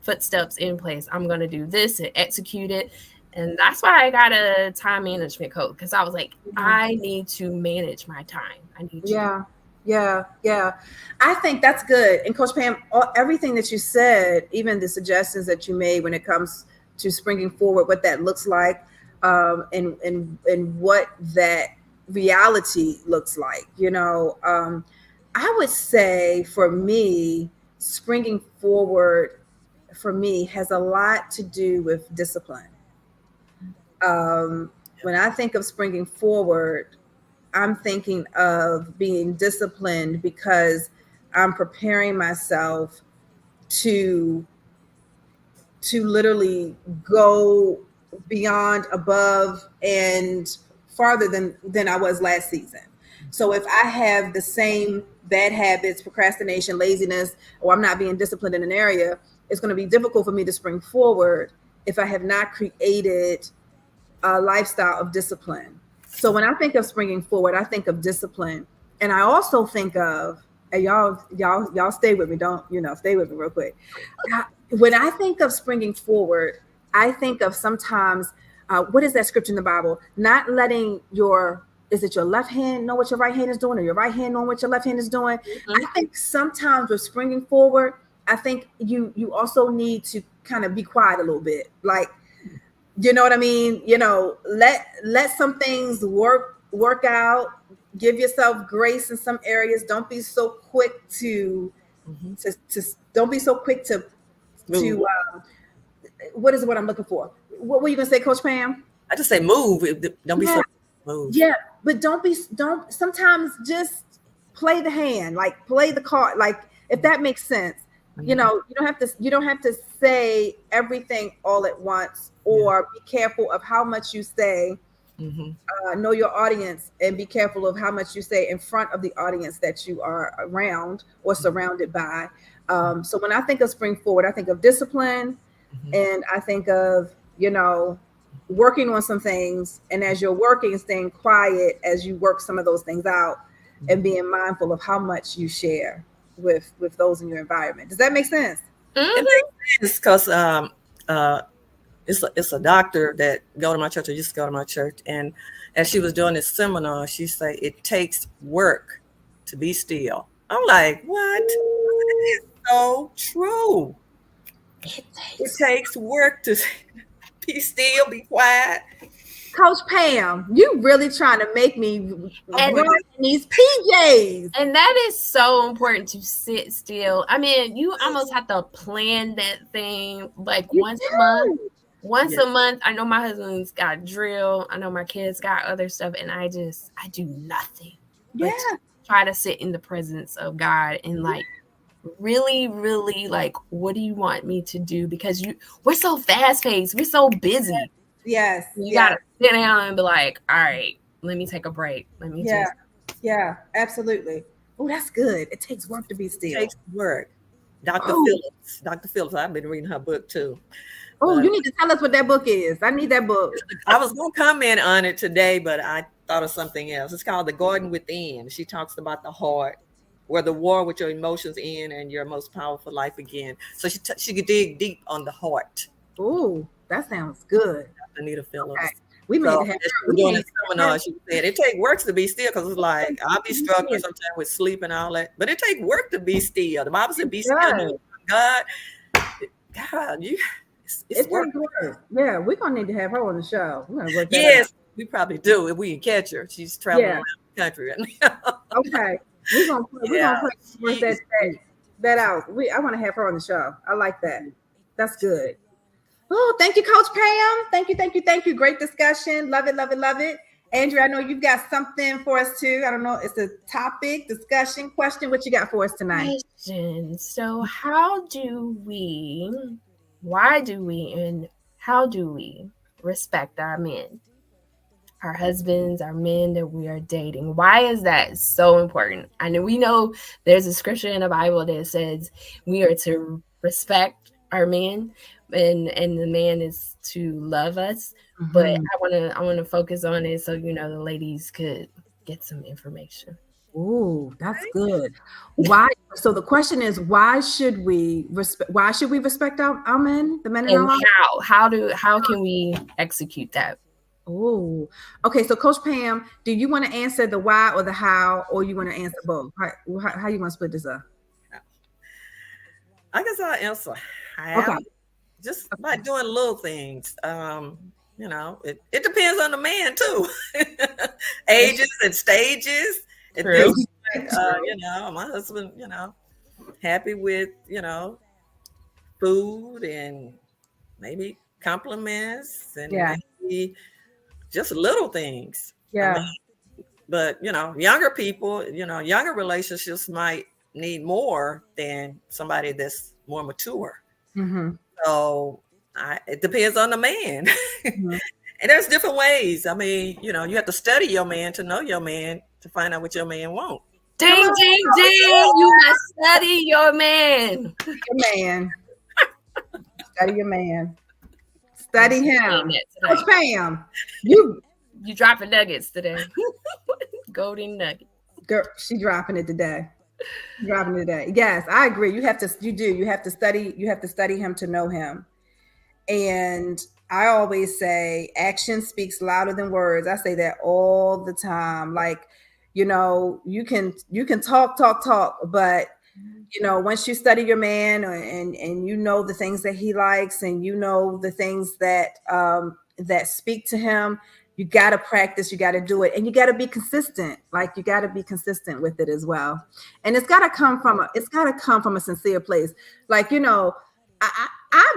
Speaker 3: footsteps in place. I'm going to do this and execute it. And that's why I got a time management coach, because I was like, I need to manage my time. I need to.
Speaker 2: Yeah. I think that's good. And Coach Pam, everything that you said, even the suggestions that you made when it comes to springing forward, what that looks like, and what that reality looks like. I would say for me, springing forward for me has a lot to do with discipline. When I think of springing forward, I'm thinking of being disciplined because I'm preparing myself to literally go beyond, above, and farther than I was last season. So if I have the same bad habits, procrastination, laziness, or I'm not being disciplined in an area, it's going to be difficult for me to spring forward if I have not created a lifestyle of discipline. So when I think of springing forward, I think of discipline. And I also think of, and y'all stay with me, stay with me real quick. When I think of springing forward, I think of sometimes, what is that scripture in the Bible? Not letting is it your left hand know what your right hand is doing, or your right hand knowing what your left hand is doing? I think sometimes with springing forward, I think you also need to kind of be quiet a little bit. Like, you know what I mean? Let some things work out. Give yourself grace in some areas. Don't be so quick to don't be so quick to what is what I'm looking for? What were you gonna say, Coach Pam?
Speaker 4: I just say move. Don't be so move.
Speaker 2: Yeah, but don't sometimes just play the hand, like play the card, like, if that makes sense. You don't have to say everything all at once, or be careful of how much you say. Know your audience, and be careful of how much you say in front of the audience that you are around or surrounded by. So when I think of spring forward, I think of discipline, and I think of, working on some things. And as you're working, staying quiet as you work some of those things out, and being mindful of how much you share with those in your environment. Does that make sense?
Speaker 4: It makes sense, because it's a doctor that go to my church, or used to go to my church, and as she was doing this seminar, she said it takes work to be still. I'm like, what? It's so true. It takes work to be still, be quiet.
Speaker 2: Coach Pam, you really trying to make me run in these PJs.
Speaker 3: And that is so important, to sit still. I mean, you almost have to plan that thing like once a month. A month. I know my husband's got drill. I know my kids got other stuff, and I do nothing.
Speaker 2: Yeah.
Speaker 3: Try to sit in the presence of God and like really, really like, what do you want me to do? Because we're so fast paced. We're so busy.
Speaker 2: Yes.
Speaker 3: You gotta sit down and be like, all right, let me take a break. Let me
Speaker 2: Yeah, absolutely. Oh, that's good. It takes work to be still.
Speaker 4: It takes work. Dr. Phillips, I've been reading her book too.
Speaker 2: Oh, you need to tell us what that book is. I need that book.
Speaker 4: I was going to comment on it today, but I thought of something else. It's called The Garden Within. She talks about the heart, where the war with your emotions end and your most powerful life again. So she could dig deep on the heart.
Speaker 2: Oh, that sounds good.
Speaker 4: Anita Phillips.
Speaker 2: Okay. We may have her.
Speaker 4: Doing a seminar. She said it takes work to be still, because it's like I'll be struggling sometimes with sleep and all that, but it takes work to be still. The Bible said, "Be still." God, it's work.
Speaker 2: Yeah, we're gonna need to have her on the show. We're gonna work that
Speaker 4: out. We probably do if we can catch her. She's traveling around the country.
Speaker 2: Okay, we're gonna work that out. I want to have her on the show. I like that. That's good. Oh, thank you, Coach Pam. Thank you. Great discussion. Love it. Andrew, I know you've got something for us too. I don't know. It's a topic, discussion, question. What you got for us tonight?
Speaker 3: Question. So why do we, and how do we respect our men, our husbands, our men that we are dating? Why is that so important? I know we know there's a scripture in the Bible that says we are to respect our men, and the man is to love us. Mm-hmm. But I want to focus on it so the ladies could get some information.
Speaker 2: Ooh, that's good. Why? So the question is, why should we respect our men, the men in our lives?
Speaker 3: How can we execute that?
Speaker 2: Oh, okay. So Coach Pam, do you want to answer the why or the how, or you want to answer both? How you want to split this up?
Speaker 4: I guess I'll answer how. Okay. Just by doing little things. It depends on the man too. Ages and stages. And things like, my husband, happy with, food and maybe compliments and maybe just little things.
Speaker 2: Yeah.
Speaker 4: But, younger people, younger relationships might need more than somebody that's more mature.
Speaker 2: Mm-hmm.
Speaker 4: So it depends on the man. Mm-hmm. And there's different ways. I mean, you have to study your man to know your man, to find out what your man wants.
Speaker 3: Ding, ding, ding. You must study your man.
Speaker 2: Study your man. Study him. Coach Pam, you
Speaker 3: dropping nuggets today. Golden nuggets.
Speaker 2: Girl, she dropping it today. Yes, I agree. You have to study him to know him. And I always say action speaks louder than words. I say that all the time. Like, you can talk, but once you study your man and the things that he likes and the things that speak to him, you got to practice, you got to do it, and you got to be consistent. Like, you got to be consistent with it as well. And it's got to come from a sincere place. Like, I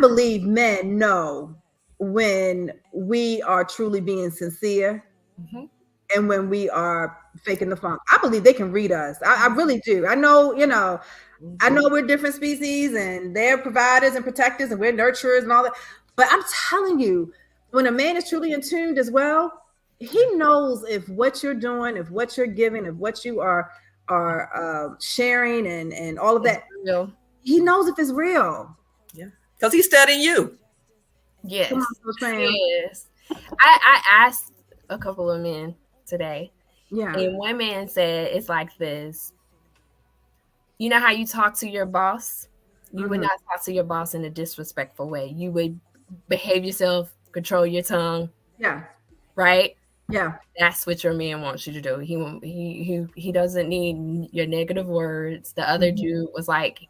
Speaker 2: believe men know when we are truly being sincere, mm-hmm. and when we are faking the funk. I believe they can read us. I really do. I know, mm-hmm. I know we're different species and they're providers and protectors and we're nurturers and all that. But I'm telling you, when a man is truly in tune as well, he knows if what you're doing, if what you're giving, if what you are sharing and all of that, he knows if it's real.
Speaker 4: Yeah, because he's studying you.
Speaker 3: Yes. Come on, yes. I asked a couple of men today.
Speaker 2: Yeah.
Speaker 3: And one man said it's like this. You know how you talk to your boss? You mm-hmm. would not talk to your boss in a disrespectful way. You would behave yourself, control your tongue.
Speaker 2: Yeah.
Speaker 3: Right?
Speaker 2: Yeah.
Speaker 3: That's what your man wants you to do. He doesn't need your negative words. The other mm-hmm. dude was like,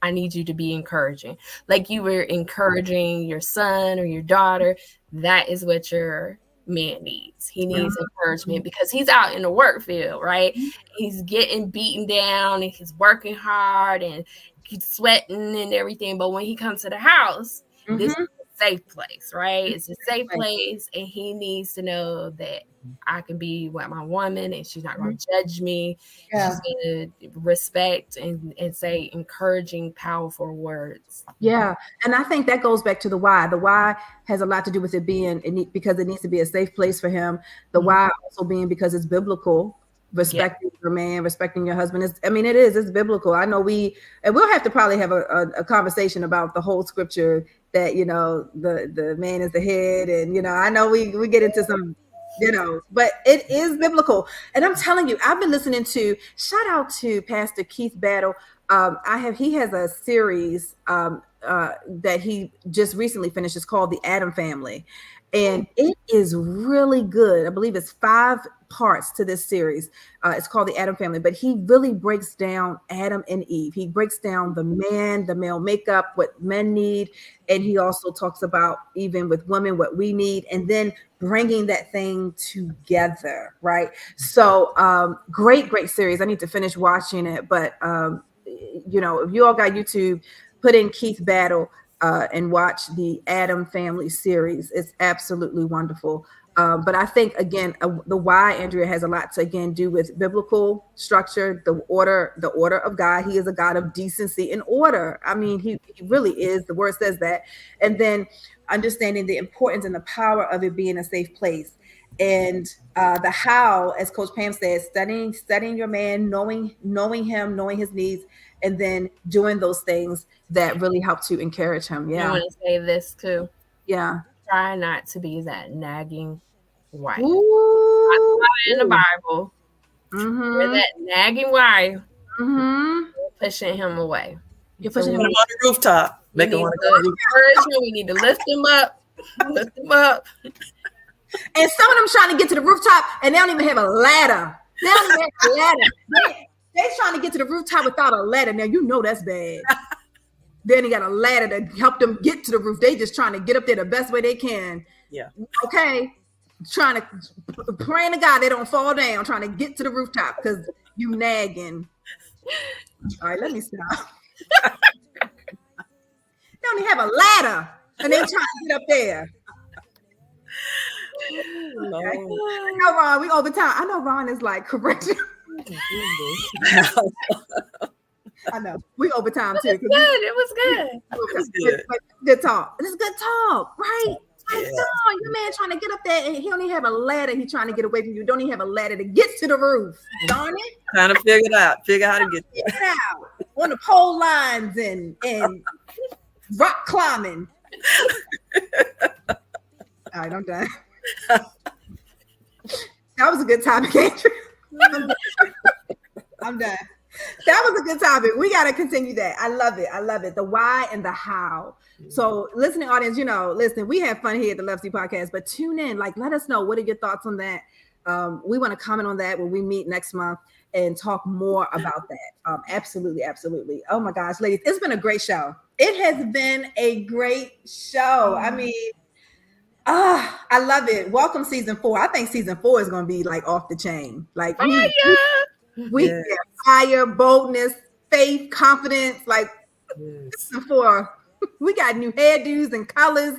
Speaker 3: I need you to be encouraging. Like you were encouraging your son or your daughter. That is what your man needs. He needs encouragement because he's out in the work field, right? Mm-hmm. He's getting beaten down and he's working hard and he's sweating and everything. But when he comes to the house, mm-hmm. this is a safe place, right? It's a safe place, and he needs to know that I can be with my woman and she's not going to judge me. Yeah. She's going to respect and say encouraging, powerful words.
Speaker 2: Yeah. And I think that goes back to the why. The why has a lot to do with it being because it needs to be a safe place for him. The mm-hmm. why also being because it's biblical. Respecting your man, respecting your husband. It's biblical. I know we'll have to probably have a conversation about the whole scripture that, the man is the head. And, I know we get into some, but it is biblical. And I'm telling you, I've been listening to, shout out to Pastor Keith Battle. He has a series that he just recently finished. It's called The Adam Family. And it is really good. I believe it's 5 parts to this series. It's called The Adam Family, but he really breaks down Adam and Eve. He breaks down the male makeup, what men need. And he also talks about even with women, what we need, and then bringing that thing together. Right. So great series. I need to finish watching it. But, if you all got YouTube, put in Keith Battle and watch the Adam Family series. It's absolutely wonderful. But I think, again, the why, Andrea, has a lot to, again, do with biblical structure, the order of God. He is a God of decency and order. I mean, he really is. The word says that. And then understanding the importance and the power of it being a safe place. And the how, as Coach Pam said, studying your man, knowing him, knowing his needs, and then doing those things that really help to encourage him. Yeah.
Speaker 3: I want to say this too.
Speaker 2: Yeah.
Speaker 3: Try not to be that nagging wife.
Speaker 2: Ooh.
Speaker 3: In the Bible,
Speaker 2: Mm-hmm.
Speaker 3: that nagging wife,
Speaker 2: Mm-hmm.
Speaker 3: pushing him away.
Speaker 2: You're pushing him
Speaker 4: on the rooftop. Make him want to go.
Speaker 3: Encouragement. We need to lift him up. Lift him up.
Speaker 2: And some of them trying to get to the rooftop, and they don't even have a ladder. They don't even have a ladder. They trying to get to the rooftop without a ladder. Now you know that's bad. Then he got a ladder to help them get to the roof. They just trying to get up there the best way they can.
Speaker 4: Yeah.
Speaker 2: Okay. Trying to praying to God they don't fall down, trying to get to the rooftop because you nagging. All right, let me stop. They don't even have a ladder, and they trying to get up there. Okay. I know, Ron, we over time. I know Ron is like correction. I know we over time too.
Speaker 3: It was good.
Speaker 2: Good talk. It's good talk, right? Like, no, your man trying to get up there, and he don't even have a ladder. He's trying to get away from you. Don't even have a ladder to get to the roof. Darn it!
Speaker 4: Trying to figure it out. Figure out how to get there.
Speaker 2: Figure it out on the pole lines and rock climbing. All right, I'm done. That was a good topic, Andrew. I'm done. That was a good topic. We got to continue that. I love it. I love it. The why and the how. So listening audience, listen, we have fun here at the LoveSeat Podcast, but tune in, let us know. What are your thoughts on that? We want to comment on that when we meet next month and talk more about that. Absolutely. Absolutely. Oh my gosh, ladies, it's been a great show. It has been a great show. I mean, I love it. Welcome season 4. I think season 4 is going to be off the chain. We get fire, boldness, faith, confidence. Season 4, we got new hairdos and colors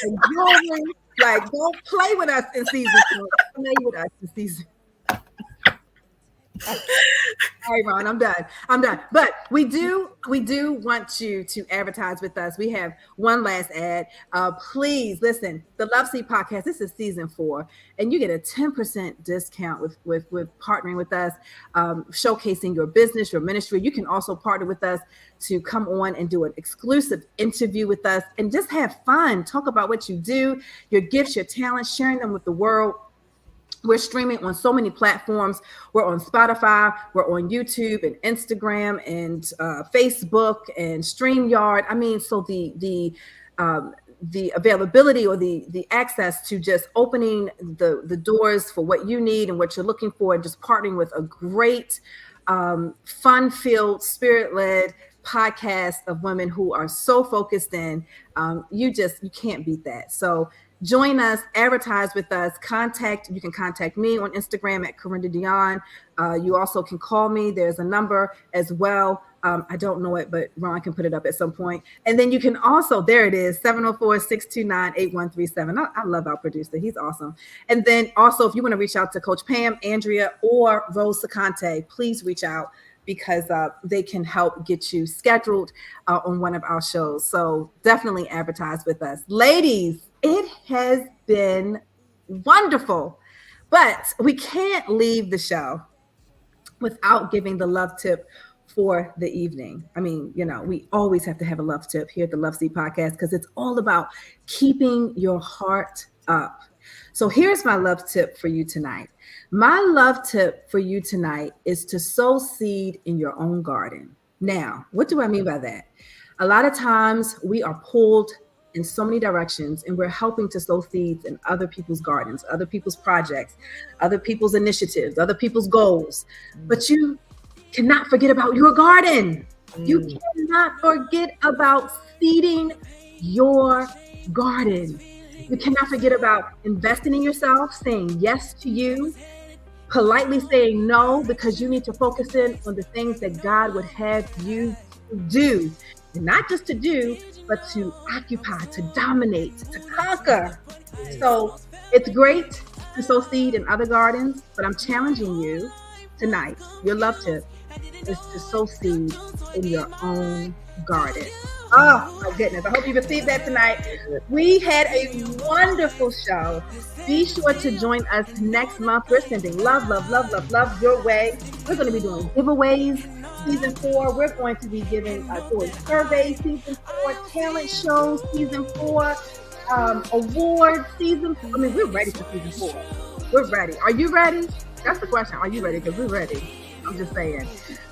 Speaker 2: and jewelry. Don't play with us in season 4. Play with us in season. All right, Ron, I'm done. But we do want you to advertise with us. We have one last ad. Please listen, the LoveSeat Podcast, this is season 4, and you get a 10% discount with partnering with us, showcasing your business, your ministry. You can also partner with us to come on and do an exclusive interview with us and just have fun. Talk about what you do, your gifts, your talents, sharing them with the world. We're streaming on so many platforms. We're on Spotify, we're on YouTube and Instagram and Facebook and StreamYard. I mean, so the availability or the access to just opening the doors for what you need and what you're looking for, and just partnering with a great, fun-filled, spirit-led podcast of women who are so focused in. You can't beat that. So join us, advertise with us, you can contact me on Instagram at Corinda Dion. You also can call me. There's a number as well. I don't know it, but Ron can put it up at some point. And then you can also, there it is, 704-629-8137. I love our producer. He's awesome. And then also, if you want to reach out to Coach Pam, Andrea, or Rose Sacante, please reach out, because they can help get you scheduled on one of our shows. So definitely advertise with us. Ladies, it has been wonderful, but we can't leave the show without giving the love tip for the evening. I mean, we always have to have a love tip here at the LoveSeat Podcast, because it's all about keeping your heart up. So here's my love tip for you tonight. My love tip for you tonight is to sow seed in your own garden. Now, what do I mean by that? A lot of times we are pulled in so many directions, and we're helping to sow seeds in other people's gardens, other people's projects, other people's initiatives, other people's goals. But you cannot forget about your garden. You cannot forget about seeding your garden. You cannot forget about investing in yourself, saying yes to you, politely saying no, because you need to focus in on the things that God would have you to do. And not just to do, but to occupy, to dominate, to conquer. So It's great to sow seed in other gardens, but I'm challenging you tonight. Your love tip is to sow seed in your own garden. Oh my goodness. I hope you received that tonight. We had a wonderful show. Be sure to join us next month. We're sending love your way. We're going to be doing giveaways. Season 4, we're going to be doing surveys. Season 4, talent shows. Season 4, awards. Season 4. I mean, we're ready for season 4. We're ready. Are you ready? That's the question. Are you ready? Because we're ready. I'm just saying.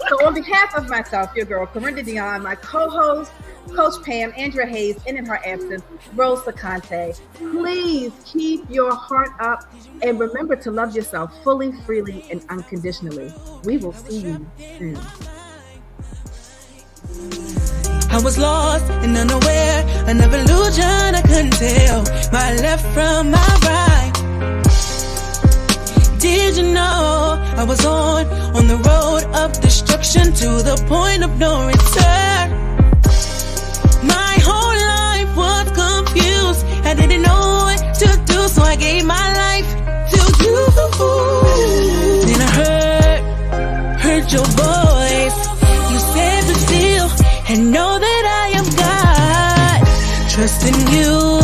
Speaker 2: So on behalf of myself, your girl, Corinda Dion, my co-host, Coach Pam, Andrea Hayes, and in her absence, Rose Sacante, please keep your heart up and remember to love yourself fully, freely, and unconditionally. We will see you soon.
Speaker 13: I was lost and unaware, an evolution I couldn't tell, my left from my right. Did you know I was on the road of destruction to the point of no return? My whole life was confused, I didn't know what to do, so I gave my life to you. Then I heard your voice. You said be still and know that I am God. Trust in you.